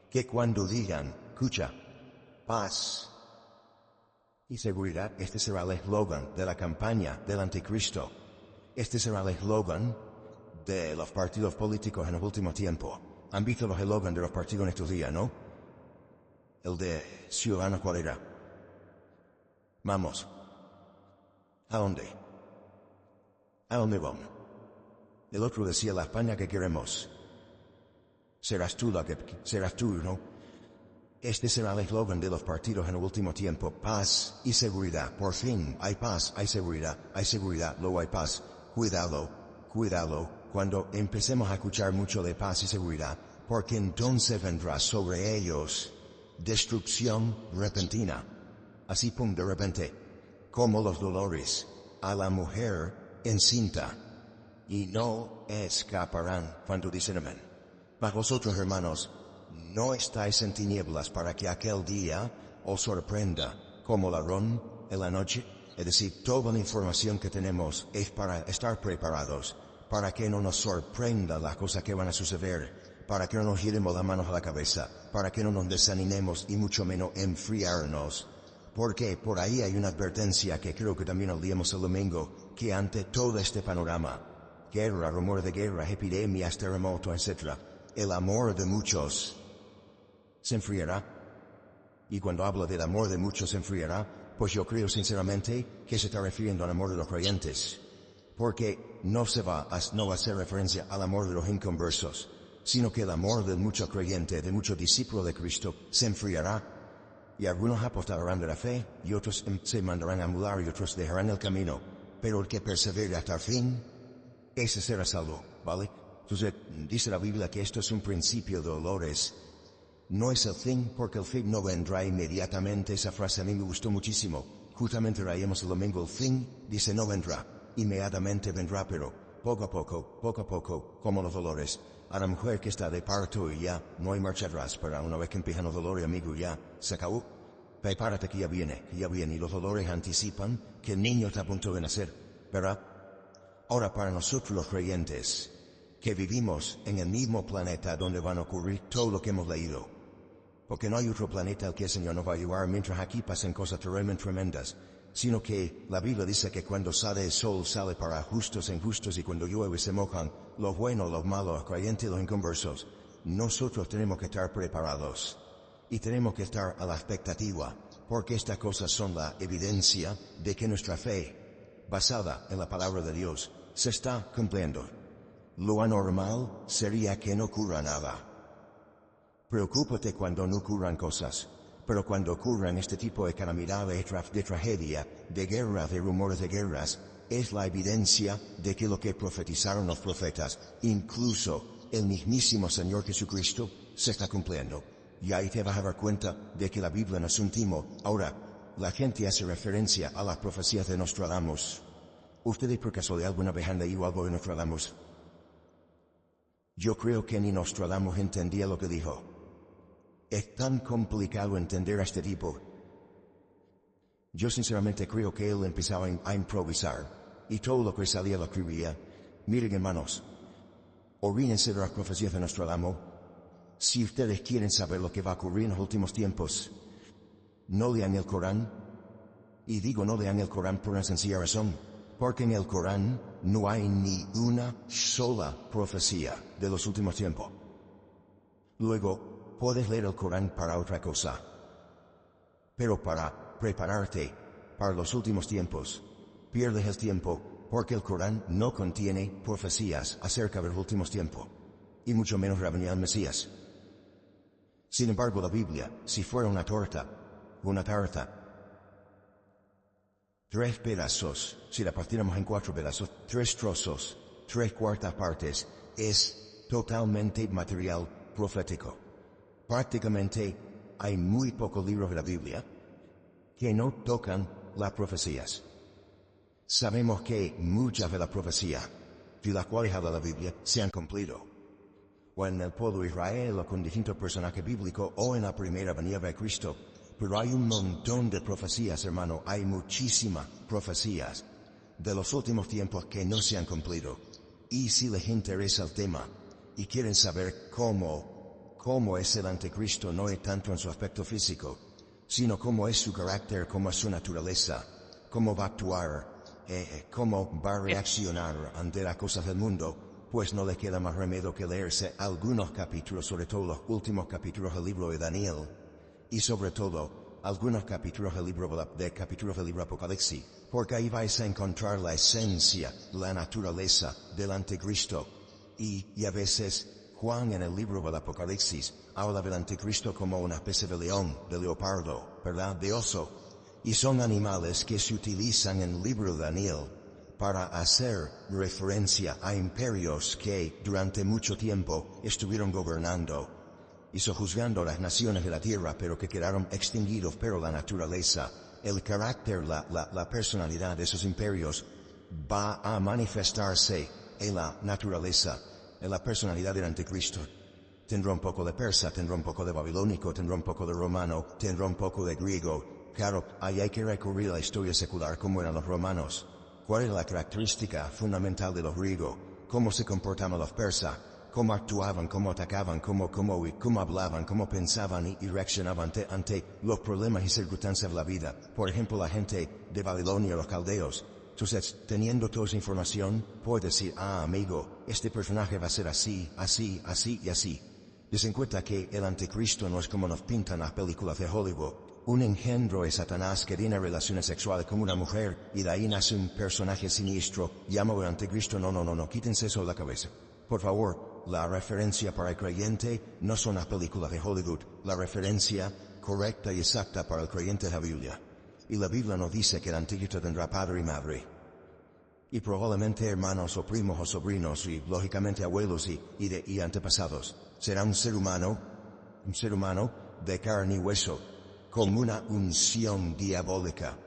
Que cuando digan, escucha, paz y seguridad, este será el eslogan de la campaña del anticristo. Este será el eslogan de los partidos políticos en el último tiempo. ¿Han visto los eslogans de los partidos en estos días, no? El de Ciudadanos, ¿cuál era? Vamos. ¿A dónde? ¿A dónde vamos? El otro decía, la España que queremos. Serás tú, ¿no? Este será el eslogan de los partidos en el último tiempo. Paz y seguridad. Por fin hay paz, hay seguridad, luego hay paz. Cuidado, cuidado cuando empecemos a escuchar mucho de paz y seguridad, porque entonces vendrá sobre ellos destrucción repentina. Así de repente, como los dolores a la mujer encinta, y no escaparán cuando dicen amén. Mas vosotros, hermanos, no estáis en tinieblas para que aquel día os sorprenda como ladrón en la noche. Es decir, toda la información que tenemos es para estar preparados, para que no nos sorprenda las cosas que van a suceder, para que no nos giremos las manos a la cabeza, para que no nos desanimemos y mucho menos enfriarnos. Porque por ahí hay una advertencia que creo que también os leímos el domingo, que ante todo este panorama, guerra, rumor de guerra, epidemias, terremotos, etc., el amor de muchos se enfriará. Y cuando hablo del amor de muchos se enfriará, pues yo creo sinceramente que se está refiriendo al amor de los creyentes. Porque no va a hacer referencia al amor de los inconversos, sino que el amor de muchos creyentes, de muchos discípulos de Cristo, se enfriará. Y algunos apostarán de la fe, y otros se mandarán a anular, y otros dejarán el camino. Pero el que persevere hasta el fin, ese será salvo, ¿vale? Entonces, dice la Biblia que esto es un principio de dolores. No es el fin, porque el fin no vendrá inmediatamente. Esa frase a mí me gustó muchísimo. Justamente leíamos el domingo, el fin, dice no vendrá. Inmediatamente vendrá, pero poco a poco, como los dolores. A la mujer que está de parto y ya no hay marcha atrás, pero una vez que empiezan los dolores, amigo, ya se acabó. Prepárate que ya viene, y los dolores anticipan que el niño está a punto de nacer, ¿verdad? Ahora, para nosotros los creyentes, que vivimos en el mismo planeta donde van a ocurrir todo lo que hemos leído, porque no hay otro planeta al que el Señor nos va a llevar mientras aquí pasen cosas tremendas, sino que la Biblia dice que cuando sale el sol sale para justos e injustos, y cuando llueve se mojan los buenos, los malos, los creyentes y los inconversos. Nosotros tenemos que estar preparados y tenemos que estar a la expectativa, porque estas cosas son la evidencia de que nuestra fe, basada en la palabra de Dios, se está cumpliendo. Lo anormal sería que no ocurra nada. Preocúpate cuando no ocurran cosas, pero cuando ocurran este tipo de calamidades, de tragedia, de guerra, de rumores de guerras, es la evidencia de que lo que profetizaron los profetas, incluso el mismísimo Señor Jesucristo, se está cumpliendo. Y ahí te vas a dar cuenta de que la Biblia no es un timo. Ahora, la gente hace referencia a las profecías de Nostradamus. ¿Ustedes por casualidad alguna vez han leído algo de Nostradamus? Yo creo que ni Nostradamus entendía lo que dijo. Es tan complicado entender a este tipo. Yo sinceramente creo que él empezaba a improvisar, y todo lo que salía lo escribía. Miren, hermanos, orínense de las profecías de Nostradamus. Si ustedes quieren saber lo que va a ocurrir en los últimos tiempos, no lean el Corán. Y digo no lean el Corán por una sencilla razón, porque en el Corán no hay ni una sola profecía de los últimos tiempos. Luego, puedes leer el Corán para otra cosa, pero para prepararte para los últimos tiempos, pierdes el tiempo, porque el Corán no contiene profecías acerca de los últimos tiempos, y mucho menos la venida del Mesías. Sin embargo, la Biblia, si fuera una tarta, 3 pedazos, si la partiéramos en 4 pedazos, 3 trozos, 3/4 partes, es totalmente material profético. Prácticamente hay muy pocos libros de la Biblia que no tocan las profecías. Sabemos que muchas de las profecías de las cuales habla la Biblia se han cumplido, o en el pueblo de Israel, o con distintos personajes bíblicos, o en la primera venida de Cristo. Pero hay un montón de profecías, hermano, hay muchísimas profecías de los últimos tiempos que no se han cumplido. Y si les interesa el tema y quieren saber cómo es el anticristo, no es tanto en su aspecto físico, sino cómo es su carácter, cómo es su naturaleza, cómo va a actuar, cómo va a reaccionar ante las cosas del mundo, pues no le queda más remedio que leerse algunos capítulos, sobre todo los últimos capítulos del libro de Daniel, y sobre todo algunos capítulos del libro Apocalipsis, porque ahí vais a encontrar la esencia, la naturaleza del anticristo. Y a veces Juan en el libro del Apocalipsis habla del anticristo como una especie de león, de leopardo, ¿verdad? De oso. Y son animales que se utilizan en el libro de Daniel para hacer referencia a imperios que durante mucho tiempo estuvieron gobernando y sojuzgando las naciones de la tierra, pero que quedaron extinguidos. Pero la naturaleza, el carácter, la personalidad de esos imperios va a manifestarse en la naturaleza, en la personalidad del anticristo. Tendrá un poco de persa, tendrá un poco de babilónico, tendrá un poco de romano, tendrá un poco de griego. Claro, ahí hay que recurrir a la historia secular, cómo eran los romanos. ¿Cuál era la característica fundamental de los griegos? ¿Cómo se comportaban los persas? ¿Cómo actuaban? ¿Cómo atacaban? ¿Cómo hablaban? ¿Cómo pensaban y reaccionaban ante los problemas y circunstancias de la vida? Por ejemplo, la gente de Babilonia, los caldeos. Entonces, teniendo toda esa información, puede decir, amigo, este personaje va a ser así, así, así y así. Desen cuenta que el anticristo no es como nos pintan las películas de Hollywood. Un engendro de Satanás que tiene relaciones sexuales con una mujer y de ahí nace un personaje siniestro. Llamo al anticristo. No, quítense eso de la cabeza. Por favor, la referencia para el creyente no son las películas de Hollywood. La referencia correcta y exacta para el creyente es la Biblia. Y la Biblia nos dice que el anticristo tendrá padre y madre. Y probablemente hermanos o primos o sobrinos y lógicamente abuelos y antepasados. Será un ser humano de carne y hueso, con una unción diabólica,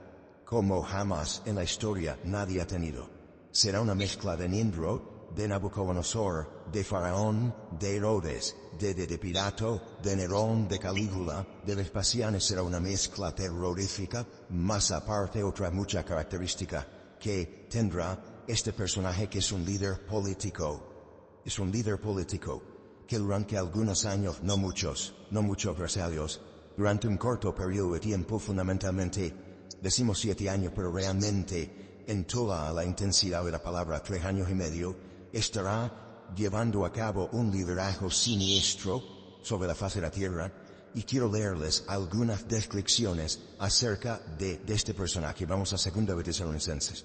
como jamás en la historia nadie ha tenido. Será una mezcla de Nimrod, de Nabucodonosor, de Faraón, de Herodes, de Pilato, de Nerón, de Calígula, de Vespasiano. Será una mezcla terrorífica, más aparte otra mucha característica que tendrá este personaje, que es un líder político. Es un líder político que durante algunos años, no muchos, gracias a Dios, durante un corto periodo de tiempo, fundamentalmente, decimos 7 años, pero realmente en toda la intensidad de la palabra 3 años y medio, estará llevando a cabo un liderazgo siniestro sobre la faz de la tierra. Y quiero leerles algunas descripciones acerca de este personaje. Vamos a 2 de Tesalonicenses.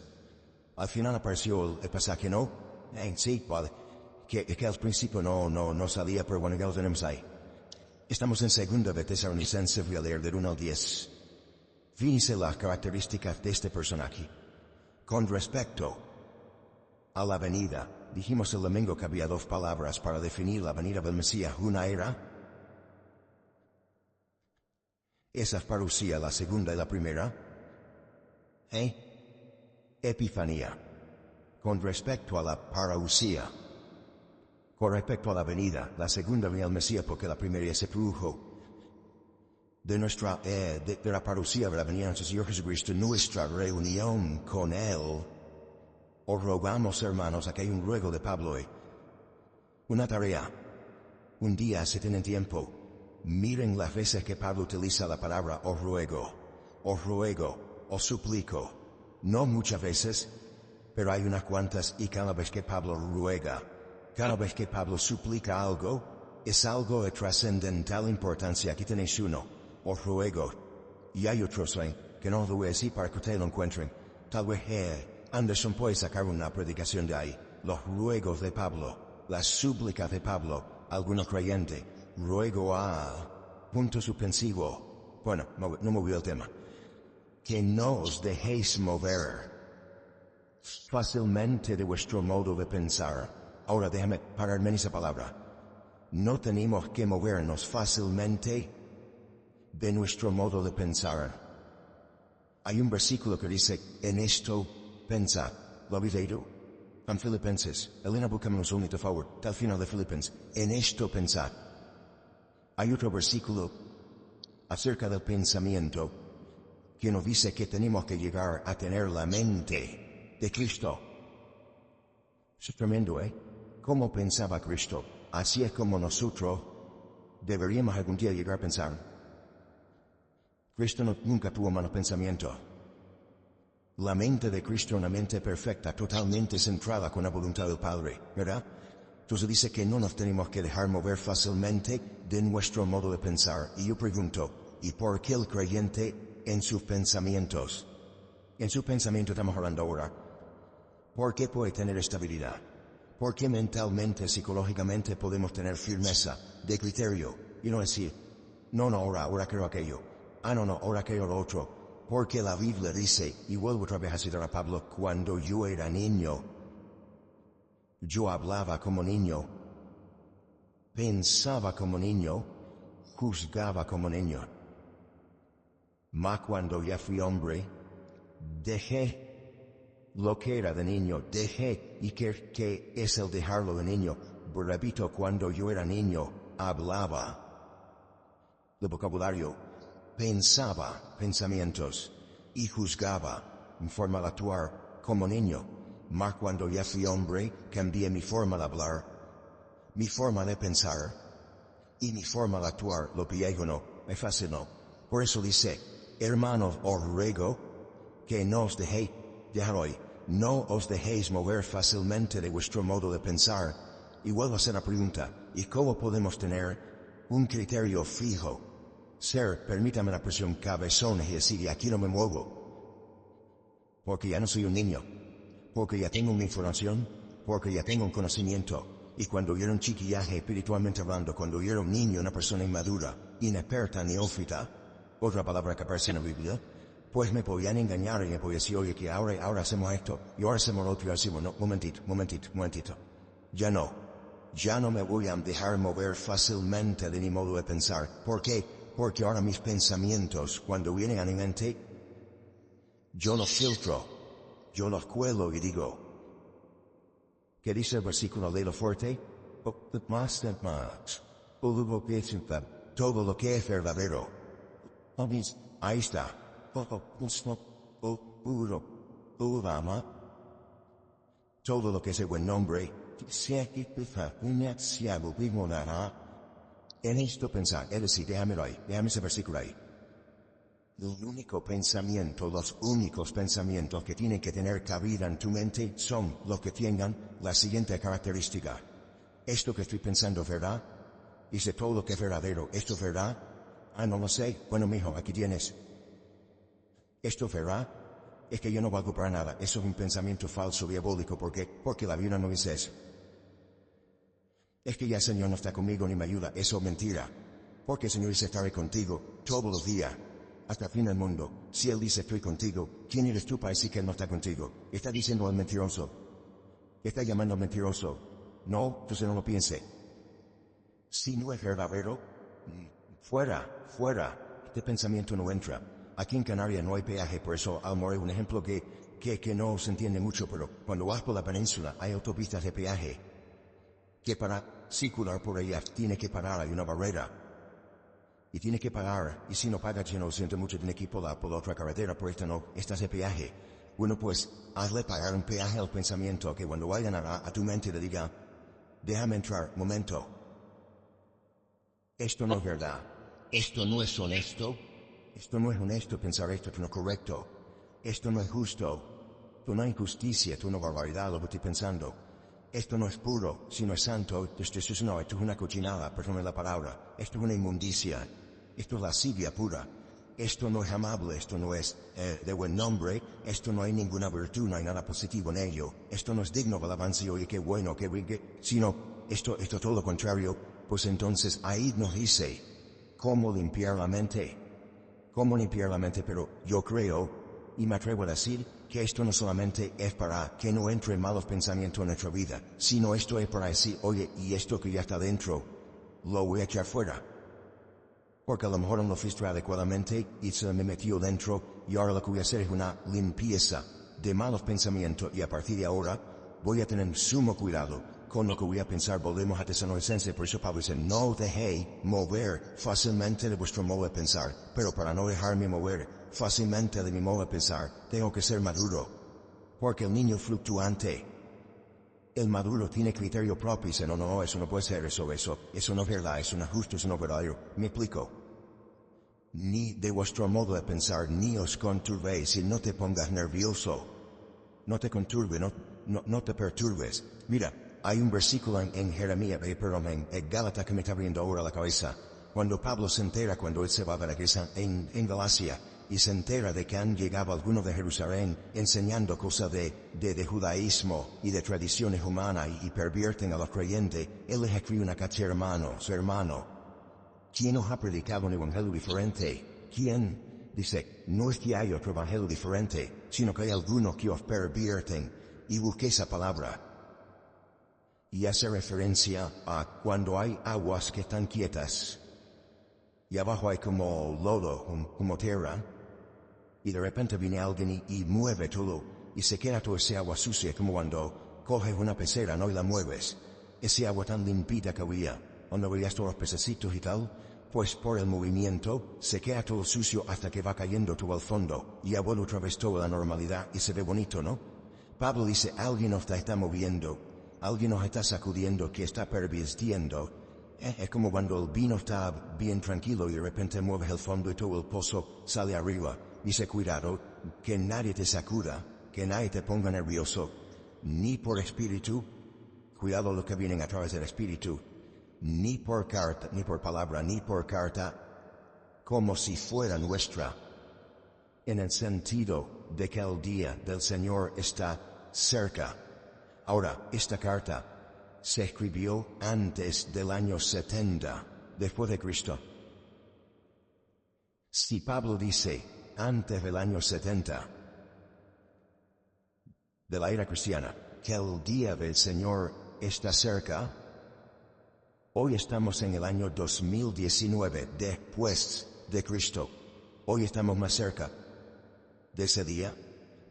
Al final apareció el pasaje, ¿no? Sí, vale. Que al principio no salía, pero bueno, ya lo tenemos ahí. Estamos en 2 de Tesalonicenses, voy a leer del 1 al 10. Fíjense las características de este personaje. Con respecto a la venida, dijimos el domingo que había 2 palabras para definir la venida del Mesías. Una era esa parucía, la segunda y la primera. Epifanía. Con respecto a la parucía, con respecto a la venida, la segunda venía el Mesías, porque la primera ya se produjo. De la parucía de la venida de nuestro Señor Jesucristo, nuestra reunión con Él. Os rogamos, hermanos, aquí hay un ruego de Pablo, una tarea. Un día, si tienen tiempo, miren las veces que Pablo utiliza la palabra os ruego, os suplico. No muchas veces, pero hay unas cuantas, y cada vez que Pablo ruega, cada vez que Pablo suplica algo, es algo de trascendental importancia. Aquí tenéis uno, os ruego. Y hay otros que no os lo voy a decir para que ustedes lo encuentren. Tal vez Anderson puede sacar una predicación de ahí. Los ruegos de Pablo, las súplicas de Pablo, alguno creyente. Ruego a... punto suspensivo. Bueno, no movió el tema. Que no os dejéis mover fácilmente de vuestro modo de pensar. Ahora déjame pararme en esa palabra. No tenemos que movernos fácilmente de nuestro modo de pensar. Hay un versículo que dice, en esto pensad. ¿Lo habéis leído? En Filipenses. Elena, búscame un segundito, por favor. Está al final de Filipenses. En esto pensad. Hay otro versículo acerca del pensamiento que nos dice que tenemos que llegar a tener la mente de Cristo. Eso es tremendo, ¿Cómo pensaba Cristo? Así es como nosotros deberíamos algún día llegar a pensar. Cristo nunca tuvo malos pensamientos. La mente de Cristo es una mente perfecta, totalmente centrada con la voluntad del Padre, ¿verdad? Entonces dice que no nos tenemos que dejar mover fácilmente de nuestro modo de pensar. Y yo pregunto, ¿y por qué el creyente en sus pensamientos? En su pensamiento estamos hablando ahora. ¿Por qué puede tener estabilidad? ¿Por qué mentalmente, psicológicamente podemos tener firmeza de criterio? Y no decir, no, ahora creo aquello. No, ahora creo lo otro. Porque la Biblia dice, y vuelvo otra vez a citar a Pablo, cuando yo era niño, yo hablaba como niño, pensaba como niño, juzgaba como niño. Mas cuando ya fui hombre, dejé lo que era de niño, dejé, y que es el dejarlo de niño. Repito, cuando yo era niño, hablaba. El vocabulario, pensaba pensamientos, y juzgaba, mi forma de actuar como niño. Mas cuando ya fui hombre, cambié mi forma de hablar, mi forma de pensar, y mi forma de actuar. Lo viejo no, me fascinó. Por eso dice, hermanos, os ruego que no os dejéis, no os dejéis mover fácilmente de vuestro modo de pensar. Y vuelvo a hacer la pregunta, ¿y cómo podemos tener un criterio fijo? Permítame la presión cabezón y decir, aquí no me muevo. Porque ya no soy un niño. Porque ya tengo una información. Porque ya tengo un conocimiento. Y cuando yo era un chiquillaje espiritualmente hablando, cuando yo era un niño, una persona inmadura, inexperta, neófita, otra palabra que aparece en la Biblia, pues me podían engañar y me podían decir, oye, que ahora hacemos esto, y ahora hacemos lo otro, y ahora decimos, no, momentito. Ya no me voy a dejar mover fácilmente de mi modo de pensar. ¿Por qué? Porque ahora mis pensamientos, cuando vienen a mi mente, yo los filtro, yo los cuelo y digo, ¿qué dice el versículo de lo fuerte? Todo lo que es verdadero. Ahí está. Todo lo que es el buen nombre. En esto pensar, es decir, déjame ese versículo ahí. Los únicos pensamientos que tienen que tener cabida en tu mente son los que tengan la siguiente característica. Esto que estoy pensando, ¿verdad? Dice todo lo que es verdadero. ¿Esto es verdad? Ah, no lo sé. Bueno, mijo, aquí tienes. ¿Esto es verdad? Es que yo no valgo para nada. Eso es un pensamiento falso, diabólico. ¿Por qué? Porque la Biblia no dice eso. Es que ya el Señor no está conmigo ni me ayuda. Eso es mentira. Porque el Señor dice estaré contigo todos los días, hasta el fin del mundo. Si Él dice estoy contigo, ¿quién eres tú para decir que Él no está contigo? Está diciendo al mentiroso. Está llamando al mentiroso. No, entonces no lo piense. Si no es verdadero, fuera. Este pensamiento no entra. Aquí en Canarias no hay peaje, por eso Almor es un ejemplo que no se entiende mucho, pero cuando vas por la península hay autopistas de peaje. Que para circular por ellas tiene que parar, hay una barrera. Y tiene que pagar, y si no pagas, yo no siento mucho, tiene que ir por la otra carretera, por esta no, esta es de peaje. Bueno, pues, hazle pagar un peaje al pensamiento, que cuando vayan a tu mente le diga, déjame entrar, momento. Esto no es verdad. Esto no es honesto. Esto no es honesto pensar esto, esto no es correcto. Esto no es justo. Esto no es injusticia, esto no es barbaridad lo que estoy pensando. Esto no es puro, sino es santo. Esto es una cochinada, perdóname la palabra. Esto es una inmundicia. Esto es lascivia pura. Esto no es amable, esto no es de buen nombre. Esto no hay ninguna virtud, no hay nada positivo en ello. Esto no es digno de alabanza y oye, qué bueno, sino esto todo lo contrario. Pues entonces ahí nos dice cómo limpiar la mente. Cómo limpiar la mente, pero yo creo, y me atrevo a decir, que esto no solamente es para que no entren malos pensamientos en nuestra vida, sino esto es para decir, oye, y esto que ya está dentro, lo voy a echar fuera. Porque a lo mejor no lo filtré adecuadamente y se me metió dentro, y ahora lo que voy a hacer es una limpieza de malos pensamientos, y a partir de ahora voy a tener sumo cuidado con lo que voy a pensar. Volvemos a Tesalonicenses, por eso Pablo dice, no dejéis mover fácilmente de vuestro modo de pensar, pero para no dejarme mover fácilmente de mi modo de pensar, tengo que ser maduro. Porque el niño fluctuante, el maduro tiene criterio propio y dice, no, eso no puede ser, eso no es verdad, eso no es justo, eso no es verdadero. Me explico. Ni de vuestro modo de pensar, ni os conturbéis, y no te pongas nervioso. No te conturbe, no te perturbes. Mira, hay un versículo en Jeremías, en Gálatas que me está abriendo ahora la cabeza. Cuando Pablo se entera, cuando él se va a la iglesia en Galacia, y se entera de que han llegado algunos de Jerusalén enseñando cosas de judaísmo y de tradiciones humanas y pervierten a los creyentes, él les escribe una carta a su hermano, ¿quién os ha predicado un evangelio diferente? ¿Quién? Dice, no es que hay otro evangelio diferente, sino que hay algunos que os pervierten, y busqué esa palabra. Y hace referencia a cuando hay aguas que están quietas, y abajo hay como lodo, como tierra, y de repente viene alguien y mueve todo, y se queda toda esa agua sucia, como cuando coges una pecera, ¿no? Y la mueves. Ese agua tan limpita que había, donde veías todos los pececitos y tal, pues por el movimiento se queda todo sucio hasta que va cayendo todo al fondo, y ya vuelve otra vez toda la normalidad, y se ve bonito, ¿no? Pablo dice, alguien nos está moviendo, alguien nos está sacudiendo, que está pervirtiendo. Es como cuando el vino está bien tranquilo y de repente mueves el fondo y todo el pozo sale arriba. Dice, cuidado, que nadie te sacuda, que nadie te ponga nervioso, ni por espíritu, cuidado lo que vienen a través del espíritu, ni por carta, ni por palabra, ni por carta, como si fuera nuestra, en el sentido de que el día del Señor está cerca. Ahora, esta carta se escribió antes del año 70, después de Cristo. Si Pablo dice, antes del año 70, de la era cristiana, que el día del Señor está cerca, hoy estamos en el año 2019, después de Cristo. Hoy estamos más cerca de ese día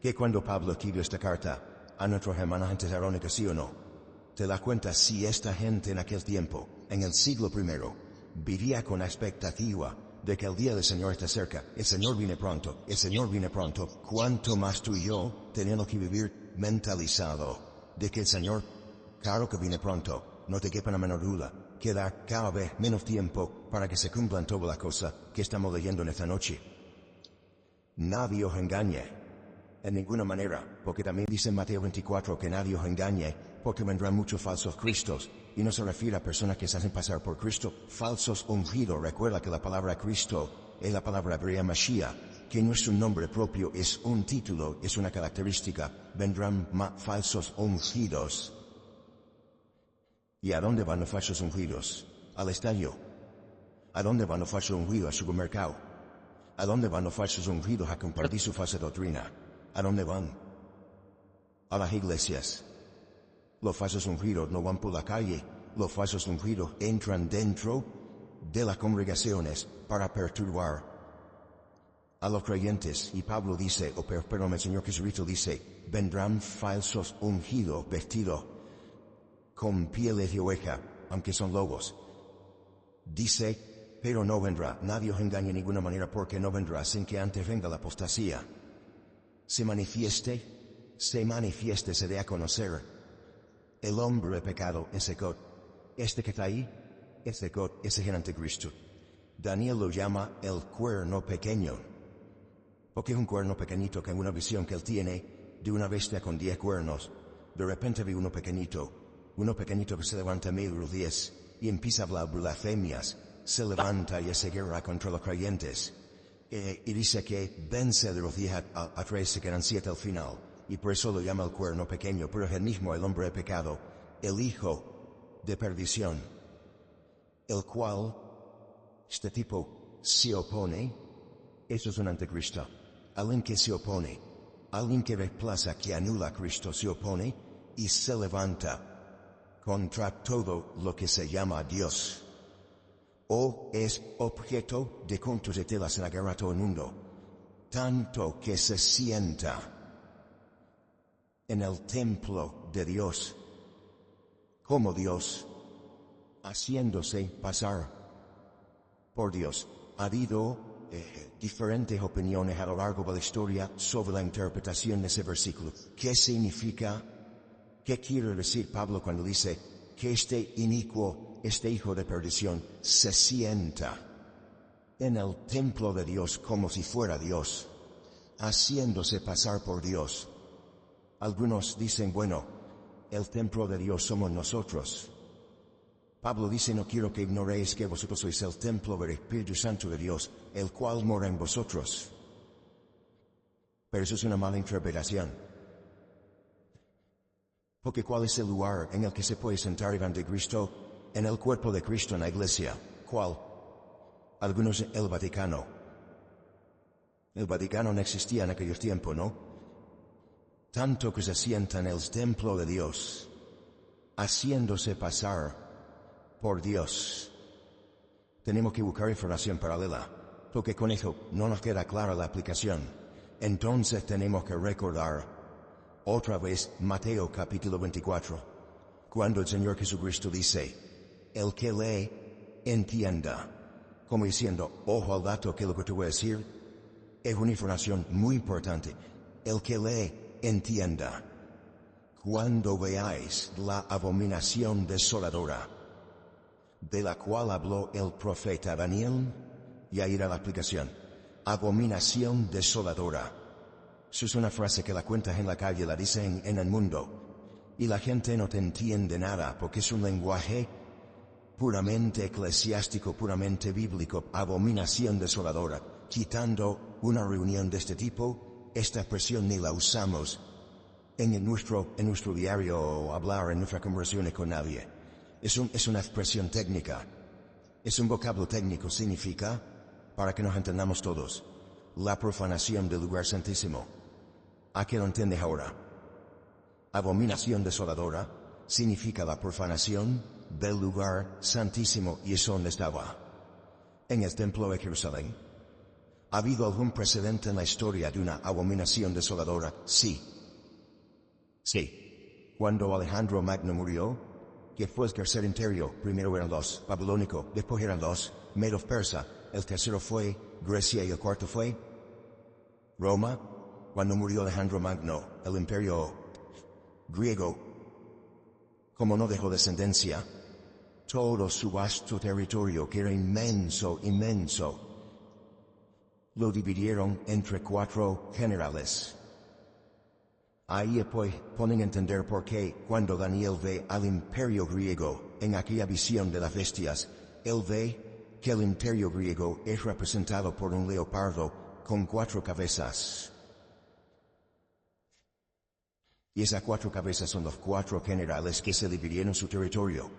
que cuando Pablo escribió esta carta a nuestros hermanos tesalónicos, ¿sí o no? Te das cuenta si esta gente en aquel tiempo, en el siglo I, vivía con la expectativa de que el día del Señor está cerca, el Señor viene pronto, el Señor viene pronto. Cuanto más tú y yo tenemos que vivir mentalizado de que el Señor, claro que viene pronto, no te quepa la menor duda, queda cada vez menos tiempo para que se cumplan todas las cosas que estamos leyendo en esta noche. Nadie os engañe, en ninguna manera, porque también dice en Mateo 24 que nadie os engañe, porque vendrán muchos falsos cristos, y no se refiere a personas que se hacen pasar por Cristo, falsos ungidos. Recuerda que la palabra Cristo es la palabra hebrea Mashiach, que no es un nombre propio, es un título, es una característica. Vendrán falsos ungidos. ¿Y a dónde van los falsos ungidos? Al estadio. ¿A dónde van los falsos ungidos? Al supermercado. ¿A dónde van los falsos ungidos a compartir su falsa doctrina? ¿A dónde van? A las iglesias. Los falsos ungidos no van por la calle, los falsos ungidos entran dentro de las congregaciones para perturbar a los creyentes. Y Pablo dice, perdón, el Señor Jesucristo dice, vendrán falsos ungidos vestidos con pieles de oveja, aunque son lobos. Dice, pero no vendrá, nadie os engañe de ninguna manera, porque no vendrá sin que antes venga la apostasía. Se manifieste, se dé a conocer el hombre de pecado, ese God. Este que está ahí, ese God, ese es el anticristo. Daniel lo llama el cuerno pequeño. Porque es un cuerno pequeñito que en una visión que él tiene de una bestia con 10 cuernos, de repente ve uno pequeñito que se levanta medio de los 10 y empieza a hablar blasfemias, se levanta y hace guerra contra los creyentes. Y dice que vence de los 10 a 13, que eran 7 al final. Y por eso lo llama el cuerno pequeño, pero es el mismo, el hombre de pecado, el hijo de perdición, el cual, este tipo, se opone. Eso es un anticristo. Alguien que se opone, alguien que reemplaza, que anula a Cristo, se opone y se levanta contra todo lo que se llama Dios. O es objeto de contos de telas en la guerra a todo el mundo, tanto que se sienta en el templo de Dios, como Dios, haciéndose pasar por Dios. Ha habido diferentes opiniones a lo largo de la historia sobre la interpretación de ese versículo. ¿Qué significa? ¿Qué quiere decir Pablo cuando dice que este inicuo, este hijo de perdición, se sienta en el templo de Dios como si fuera Dios, haciéndose pasar por Dios? Algunos dicen, bueno, el templo de Dios somos nosotros. Pablo dice, no quiero que ignoréis que vosotros sois el templo del Espíritu Santo de Dios, el cual mora en vosotros. Pero eso es una mala interpretación. Porque ¿cuál es el lugar en el que se puede sentar el anticristo? En el cuerpo de Cristo, en la iglesia. ¿Cuál? Algunos, el Vaticano. El Vaticano no existía en aquellos tiempos, ¿no? Tanto que se sienta en el templo de Dios, haciéndose pasar por Dios. Tenemos que buscar información paralela, porque con eso no nos queda clara la aplicación. Entonces tenemos que recordar otra vez Mateo capítulo 24, cuando el Señor Jesucristo dice, el que lee, entienda. Como diciendo, ojo al dato que lo que te voy a decir es una información muy importante. El que lee, entienda. Cuando veáis la abominación desoladora, de la cual habló el profeta Daniel, ya irá la aplicación. Abominación desoladora. Eso es una frase que la cuentas en la calle, la dicen en el mundo, y la gente no te entiende nada, porque es un lenguaje puramente eclesiástico, puramente bíblico. Abominación desoladora. Quitando una reunión de este tipo, esta expresión ni la usamos en nuestro diario hablar, en nuestras conversaciones con nadie. Es una expresión técnica. Es un vocablo técnico. Significa, para que nos entendamos todos, la profanación del lugar santísimo. ¿A qué lo entiendes ahora? Abominación desoladora significa la profanación del lugar santísimo. ¿Y eso dónde estaba? En el templo de Jerusalén. ¿Ha habido algún precedente en la historia de una abominación desoladora? Sí. Sí. Cuando Alejandro Magno murió, que fue el tercer imperio, primero eran los babilónicos, después eran los medos persa, el tercero fue Grecia y el cuarto fue Roma. Cuando murió Alejandro Magno, el imperio griego, como no dejó descendencia, todo su vasto territorio, que era inmenso, lo dividieron entre 4 generales. Ahí pues ponen a entender por qué cuando Daniel ve al imperio griego en aquella visión de las bestias, él ve que el imperio griego es representado por un leopardo con 4 cabezas. Y esas 4 cabezas son los 4 generales que se dividieron su territorio,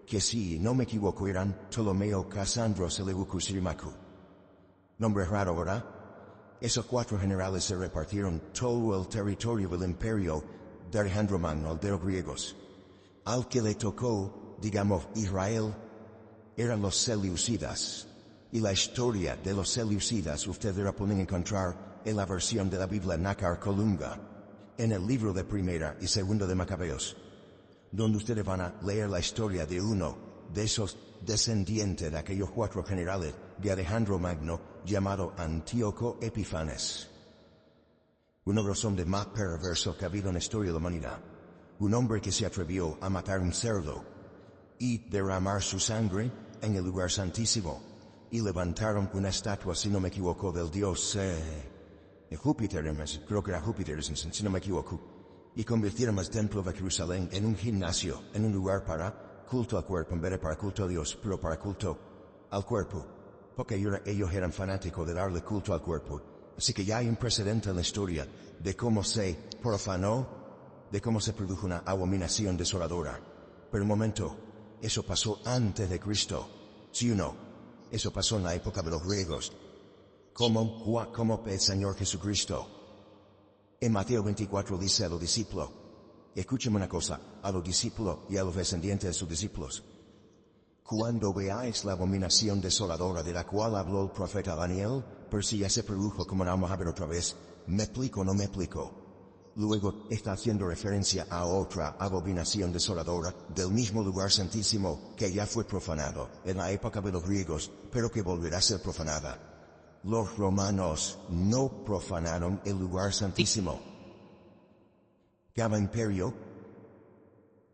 que si no me equivoco eran Ptolomeo, Casandro, Seleucus y Sirimaco. Nombre raro, ¿verdad? Esos 4 generales se repartieron todo el territorio del imperio de Alejandro Magno, de los griegos. Al que le tocó, digamos, Israel, eran los seleucidas. Y la historia de los seleucidas ustedes la pueden encontrar en la versión de la Biblia Nácar Colunga, en el libro de Primera y Segunda de Macabeos, donde ustedes van a leer la historia de uno de esos descendientes de aquellos 4 generales de Alejandro Magno, llamado Antíoco Epifanes. Uno de los hombres más perversos que ha habido en la historia de la humanidad. Un hombre que se atrevió a matar un cerdo y derramar su sangre en el lugar santísimo. Y levantaron una estatua, si no me equivoco, del dios Júpiter, creo que era Júpiter, si no me equivoco. Y convirtieron el templo de Jerusalén en un gimnasio, en un lugar para culto al cuerpo, en vez de para culto a Dios, pero para culto al cuerpo. Porque ellos eran fanáticos de darle culto al cuerpo. Así que ya hay un precedente en la historia de cómo se profanó, de cómo se produjo una abominación desoladora. Pero un momento, eso pasó antes de Cristo, ¿sí o no? Eso pasó en la época de los griegos. Como el Señor Jesucristo. En Mateo 24 dice a los discípulos, escúcheme una cosa, a los discípulos y a los descendientes de sus discípulos. Cuando veáis la abominación desoladora de la cual habló el profeta Daniel, por si ya se produjo, como vamos a ver otra vez, ¿me explico o no me explico? Luego está haciendo referencia a otra abominación desoladora del mismo lugar santísimo que ya fue profanado en la época de los griegos, pero que volverá a ser profanada. Los romanos no profanaron el lugar santísimo. Cada imperio,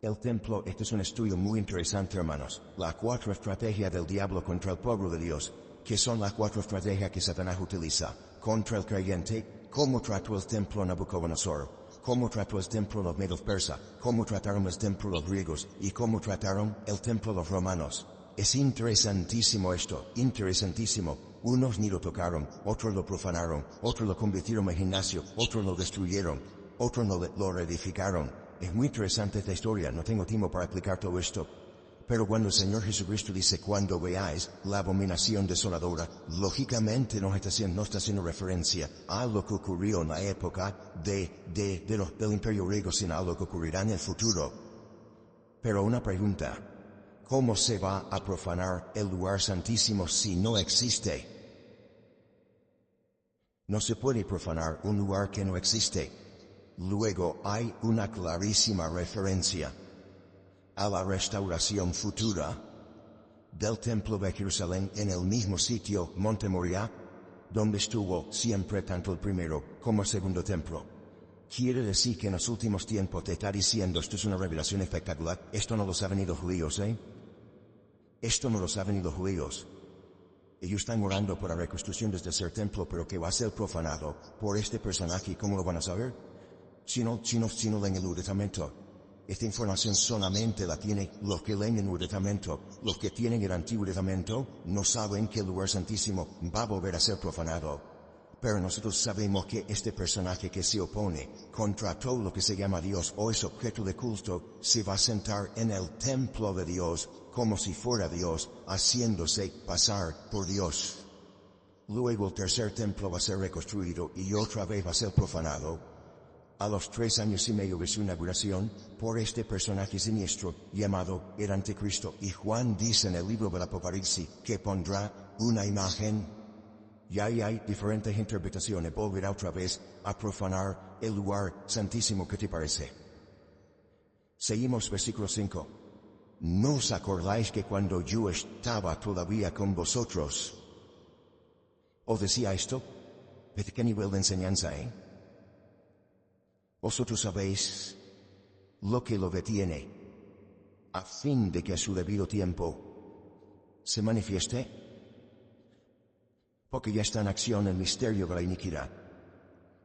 el templo, este es un estudio muy interesante, hermanos. Las 4 estrategias del diablo contra el pueblo de Dios, que son las 4 estrategias que Satanás utiliza contra el creyente. Cómo trató el templo Nabucodonosor, cómo trató el templo los medos persas, cómo trataron el templo los griegos y cómo trataron el templo los romanos. Es interesantísimo esto, interesantísimo. Unos ni lo tocaron, otros lo profanaron, otros lo convirtieron en gimnasio, otros lo destruyeron, otros lo reedificaron. Es muy interesante esta historia, no tengo tiempo para explicar todo esto. Pero cuando el Señor Jesucristo dice cuando veáis la abominación desoladora, lógicamente no está haciendo referencia a lo que ocurrió en la época del Imperio Griego, sino a lo que ocurrirá en el futuro. Pero una pregunta, ¿cómo se va a profanar el lugar santísimo si no existe? No se puede profanar un lugar que no existe. Luego hay una clarísima referencia a la restauración futura del Templo de Jerusalén en el mismo sitio, Monte Moriah, donde estuvo siempre tanto el primero como el segundo templo. Quiere decir que en los últimos tiempos te está diciendo, esto es una revelación espectacular, esto no lo saben ni los judíos, Esto no lo saben ni los judíos. Ellos están orando por la reconstrucción del tercer templo, pero que va a ser profanado por este personaje. ¿Cómo lo van a saber? Si no leen el Nuevo Testamento. Esta información solamente la tienen los que leen el Nuevo Testamento. Los que tienen el Antiguo Testamento no saben que el lugar santísimo va a volver a ser profanado. Pero nosotros sabemos que este personaje que se opone contra todo lo que se llama Dios o es objeto de culto, se va a sentar en el templo de Dios como si fuera Dios, haciéndose pasar por Dios. Luego el tercer templo va a ser reconstruido y otra vez va a ser profanado. A los 3 años y medio de su inauguración, por este personaje siniestro llamado el Anticristo, y Juan dice en el libro del Apocalipsis que pondrá una imagen. Y ahí hay diferentes interpretaciones. Volverá otra vez a profanar el lugar santísimo. ¿Qué te parece? Seguimos versículo 5. ¿No os acordáis que cuando yo estaba todavía con vosotros os decía esto? ¿De qué nivel de enseñanza, Vosotros sabéis lo que lo detiene, a fin de que a su debido tiempo se manifieste, porque ya está en acción el misterio de la iniquidad.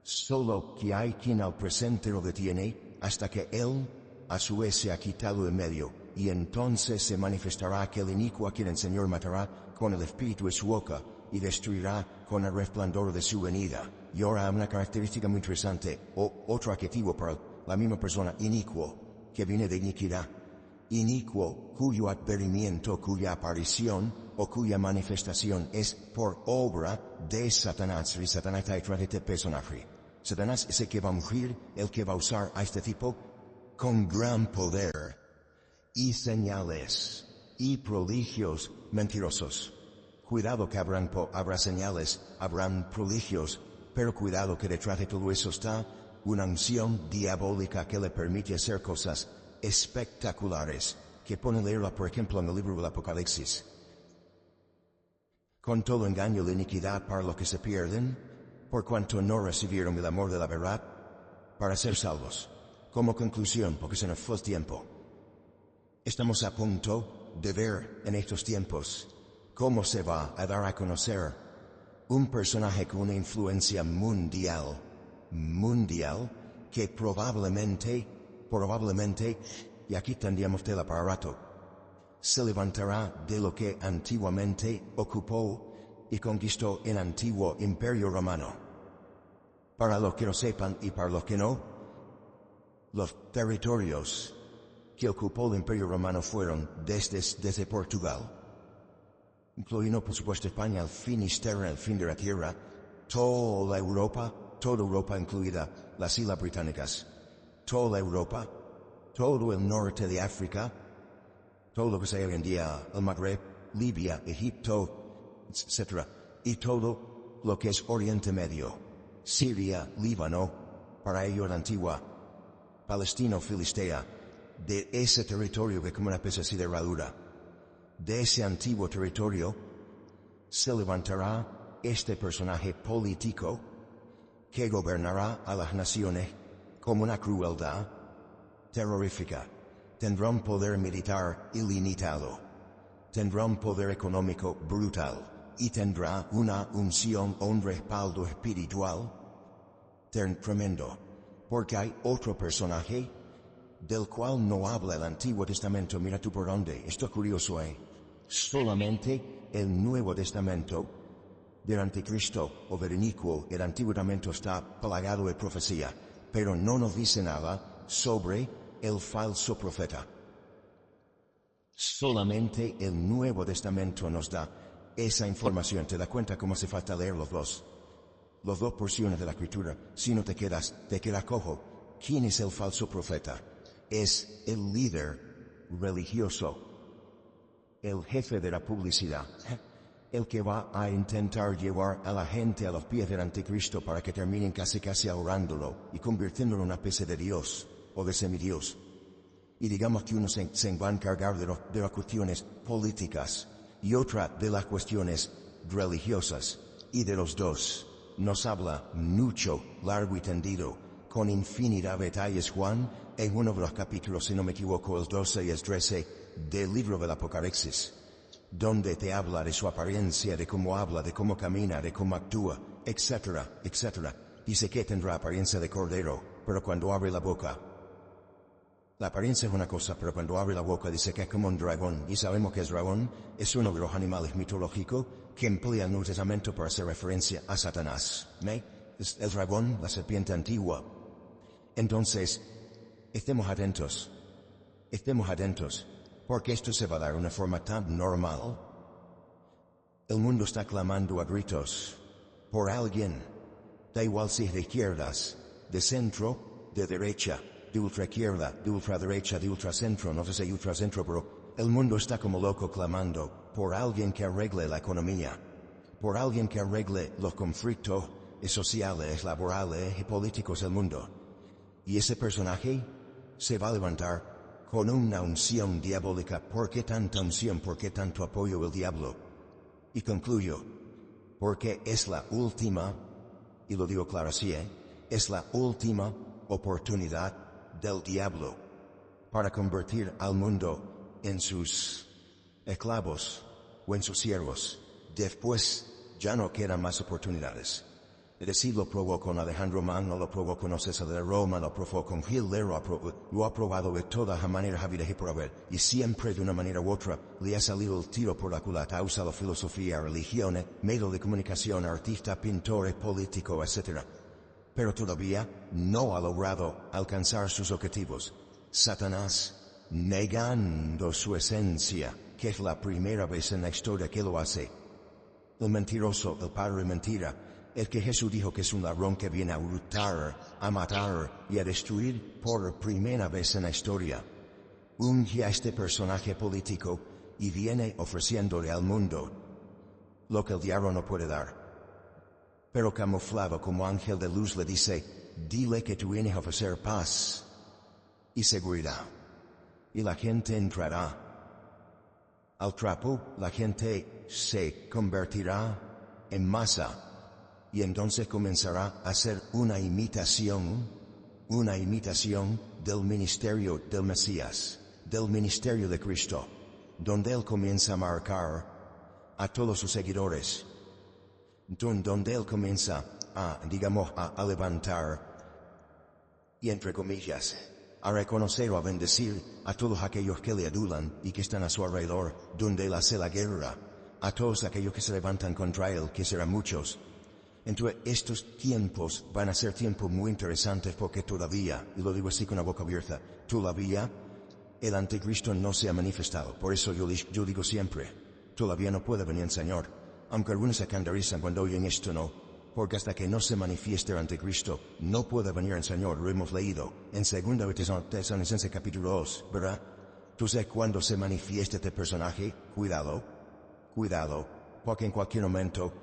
Solo que hay quien al presente lo detiene, hasta que él a su vez se ha quitado de medio, y entonces se manifestará aquel inicuo a quien el Señor matará con el espíritu de su boca, y destruirá con el resplandor de su venida. Y ahora una característica muy interesante, o otro adjetivo para la misma persona, inicuo, que viene de iniquidad. Inicuo, cuyo advenimiento, cuya aparición o cuya manifestación es por obra de Satanás. Y Satanás está detrás de este personaje. Satanás es el que va a ungir, el que va a usar a este tipo con gran poder y señales y prodigios mentirosos. Cuidado que habrá señales, habrán prodigios, pero cuidado que detrás de todo eso está una unción diabólica que le permite hacer cosas espectaculares, que pone a leerla por ejemplo en el libro del Apocalipsis. Con todo engaño de iniquidad para los que se pierden, por cuanto no recibieron el amor de la verdad, para ser salvos. Como conclusión, porque se nos fue el tiempo, estamos a punto de ver en estos tiempos cómo se va a dar a conocer un personaje con una influencia mundial, que probablemente, y aquí tendríamos tela para rato, se levantará de lo que antiguamente ocupó y conquistó el antiguo Imperio Romano. Para los que lo sepan y para los que no, los territorios que ocupó el Imperio Romano fueron desde Portugal, incluyendo por supuesto España, el Finisterre, el fin de la tierra, toda Europa incluida las Islas Británicas, toda Europa, todo el norte de África, todo lo que sea hoy en día, el Magreb, Libia, Egipto, etc. Y todo lo que es Oriente Medio, Siria, Líbano, para ello la antigua Palestino-Filistea, de ese territorio que como una especie así de herradura, de ese antiguo territorio, se levantará este personaje político que gobernará a las naciones con una crueldad terrorífica. Tendrá un poder militar ilimitado, tendrá un poder económico brutal y tendrá una unción o un respaldo espiritual tremendo. Porque hay otro personaje del cual no habla el Antiguo Testamento. Mira tú por dónde. Esto es curioso, Solamente el Nuevo Testamento del Anticristo o del inicuo, el Antiguo Testamento está plagado de profecía, pero no nos dice nada sobre el falso profeta. Solamente el Nuevo Testamento nos da esa información. ¿Te das cuenta cómo hace falta leer los dos porciones de la Escritura? Si no te queda cojo. ¿Quién es el falso profeta? Es el líder religioso, el jefe de la publicidad, el que va a intentar llevar a la gente a los pies del anticristo para que terminen casi adorándolo y convirtiéndolo en una especie de Dios o de semidios. Y digamos que uno se va a encargar de las cuestiones políticas y otra de las cuestiones religiosas. Y de los dos nos habla mucho, largo y tendido, con infinidad de detalles Juan, en uno de los capítulos, si no me equivoco, el 12 y el 13 del libro del Apocalipsis, donde te habla de su apariencia, de cómo habla, de cómo camina, de cómo actúa, etcétera, etcétera. Dice que tendrá apariencia de cordero, pero cuando abre la boca, la apariencia es una cosa, pero cuando abre la boca dice que es como un dragón. Y sabemos que el dragón es uno de los animales mitológicos que emplea el Nuevo Testamento para hacer referencia a Satanás. Es el dragón, la serpiente antigua. Entonces, estemos atentos, porque esto se va a dar de una forma tan normal. El mundo está clamando a gritos por alguien, da igual si es de izquierdas, de centro, de derecha, de ultraizquierda, de ultraderecha, de ultracentro, no sé si hay ultracentro, pero el mundo está como loco clamando por alguien que arregle la economía, por alguien que arregle los conflictos sociales, laborales y políticos del mundo. Y ese personaje se va a levantar con una unción diabólica. ¿Por qué tanta unción? ¿Por qué tanto apoyo del diablo? Y concluyo, porque es la última, y lo digo claro así, es la última oportunidad del diablo para convertir al mundo en sus esclavos o en sus siervos. Después ya no quedan más oportunidades. Es decir, lo probó con Alejandro Magno, lo probó con César de Roma, lo probó con Hitler, lo ha probado de todas las maneras habidas y por haber. Y siempre de una manera u otra le ha salido el tiro por la culata. Ha usado filosofía, religiones, medios de comunicación, artistas, pintores, políticos, etc. Pero todavía no ha logrado alcanzar sus objetivos. Satanás, negando su esencia, que es la primera vez en la historia que lo hace. El mentiroso, el padre de mentira, el que Jesús dijo que es un ladrón que viene a hurtar, a matar y a destruir por primera vez en la historia. Unge a este personaje político y viene ofreciéndole al mundo lo que el diablo no puede dar. Pero camuflado como ángel de luz le dice, dile que tú vienes a ofrecer paz y seguridad. Y la gente entrará al trapo, la gente se convertirá en masa. Y entonces comenzará a hacer una imitación del ministerio del Mesías, del ministerio de Cristo, donde Él comienza a marcar a todos sus seguidores, donde Él comienza a levantar y entre comillas, a reconocer o a bendecir a todos aquellos que le adulan y que están a su alrededor, donde Él hace la guerra, a todos aquellos que se levantan contra Él, que serán muchos. Entonces, estos tiempos van a ser tiempos muy interesantes porque todavía, y lo digo así con la boca abierta, todavía el anticristo no se ha manifestado. Por eso yo digo siempre, todavía no puede venir el Señor. Aunque algunos se escandalizan cuando oyen esto, no. Porque hasta que no se manifieste el anticristo, no puede venir el Señor. Lo hemos leído en 2 Tesalonicenses capítulo 2, ¿verdad? Entonces, cuando se manifieste este personaje, cuidado, porque en cualquier momento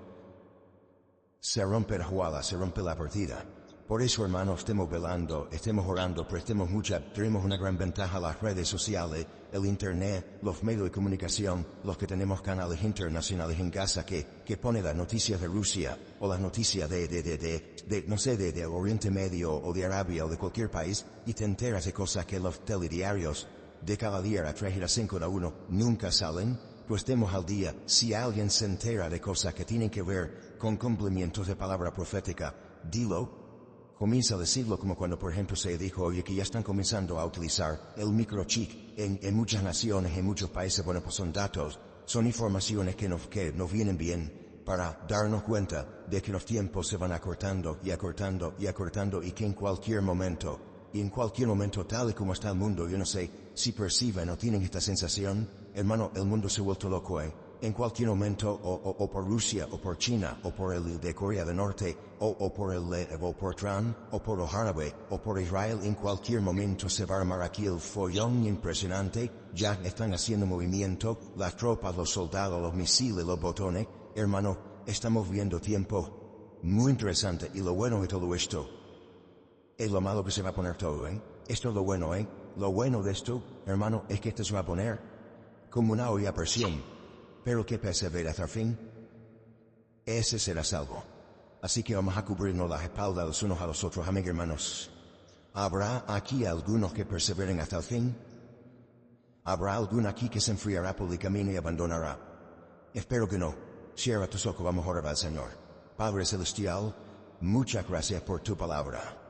se rompe la jugada, se rompe la partida. Por eso, hermanos, estemos velando, estemos orando, tenemos una gran ventaja las redes sociales, el internet, los medios de comunicación, los que tenemos canales internacionales en casa que pone las noticias de Rusia, o las noticias de Oriente Medio, o de Arabia, o de cualquier país, y te enteras de cosas que los telediarios de cada día a las 3 y a las 5 de uno nunca salen. Pues estemos al día. Si alguien se entera de cosas que tienen que ver con cumplimientos de palabra profética, dilo, comienza a decirlo, como cuando por ejemplo se dijo, oye, que ya están comenzando a utilizar el microchip en muchas naciones, en muchos países. Bueno, pues son datos, son informaciones que nos vienen bien para darnos cuenta de que los tiempos se van acortando y acortando y acortando, y que en cualquier momento tal y como está el mundo, yo no sé si perciben o tienen esta sensación, Hermano, el mundo se ha vuelto loco, ¿eh? En cualquier momento, o por Rusia, o por China, o por el de Corea del Norte, o por o por Trump, o por el árabe, o por Israel, en cualquier momento se va a armar aquí el follón impresionante. Ya están haciendo movimiento, las tropas, los soldados, los misiles, los botones. Hermano, estamos viendo tiempo muy interesante, y lo bueno de todo esto es lo malo que se va a poner todo, ¿eh? Esto es lo bueno, ¿eh? Lo bueno de esto, hermano, es que esto se va a poner como una olla a presión. Pero el que persevera hasta el fin, ese será salvo. Así que vamos a cubrirnos las espaldas los unos a los otros, amigos hermanos. ¿Habrá aquí algunos que perseveren hasta el fin? ¿Habrá alguno aquí que se enfriará por el camino y abandonará? Espero que no. Cierra tus ojos, vamos a orar al Señor. Padre Celestial, muchas gracias por tu palabra.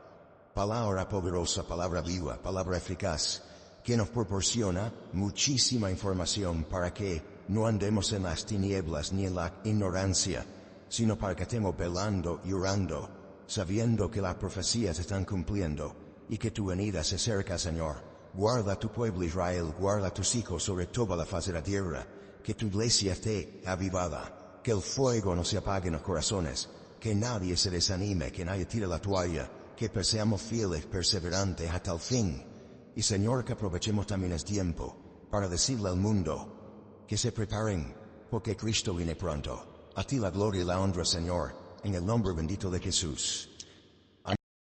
Palabra poderosa, palabra viva, palabra eficaz, que nos proporciona muchísima información para que no andemos en las tinieblas ni en la ignorancia, sino para que estemos velando y orando, sabiendo que las profecías están cumpliendo y que tu venida se acerca, Señor. Guarda a tu pueblo Israel, guarda a tus hijos sobre toda la faz de la tierra, que tu iglesia esté avivada, que el fuego no se apague en los corazones, que nadie se desanime, que nadie tire la toalla, que seamos fieles, perseverantes hasta el fin. Y Señor, que aprovechemos también el tiempo para decirle al mundo que se preparen, porque Cristo viene pronto. A ti la gloria y la honra, Señor, en el nombre bendito de Jesús.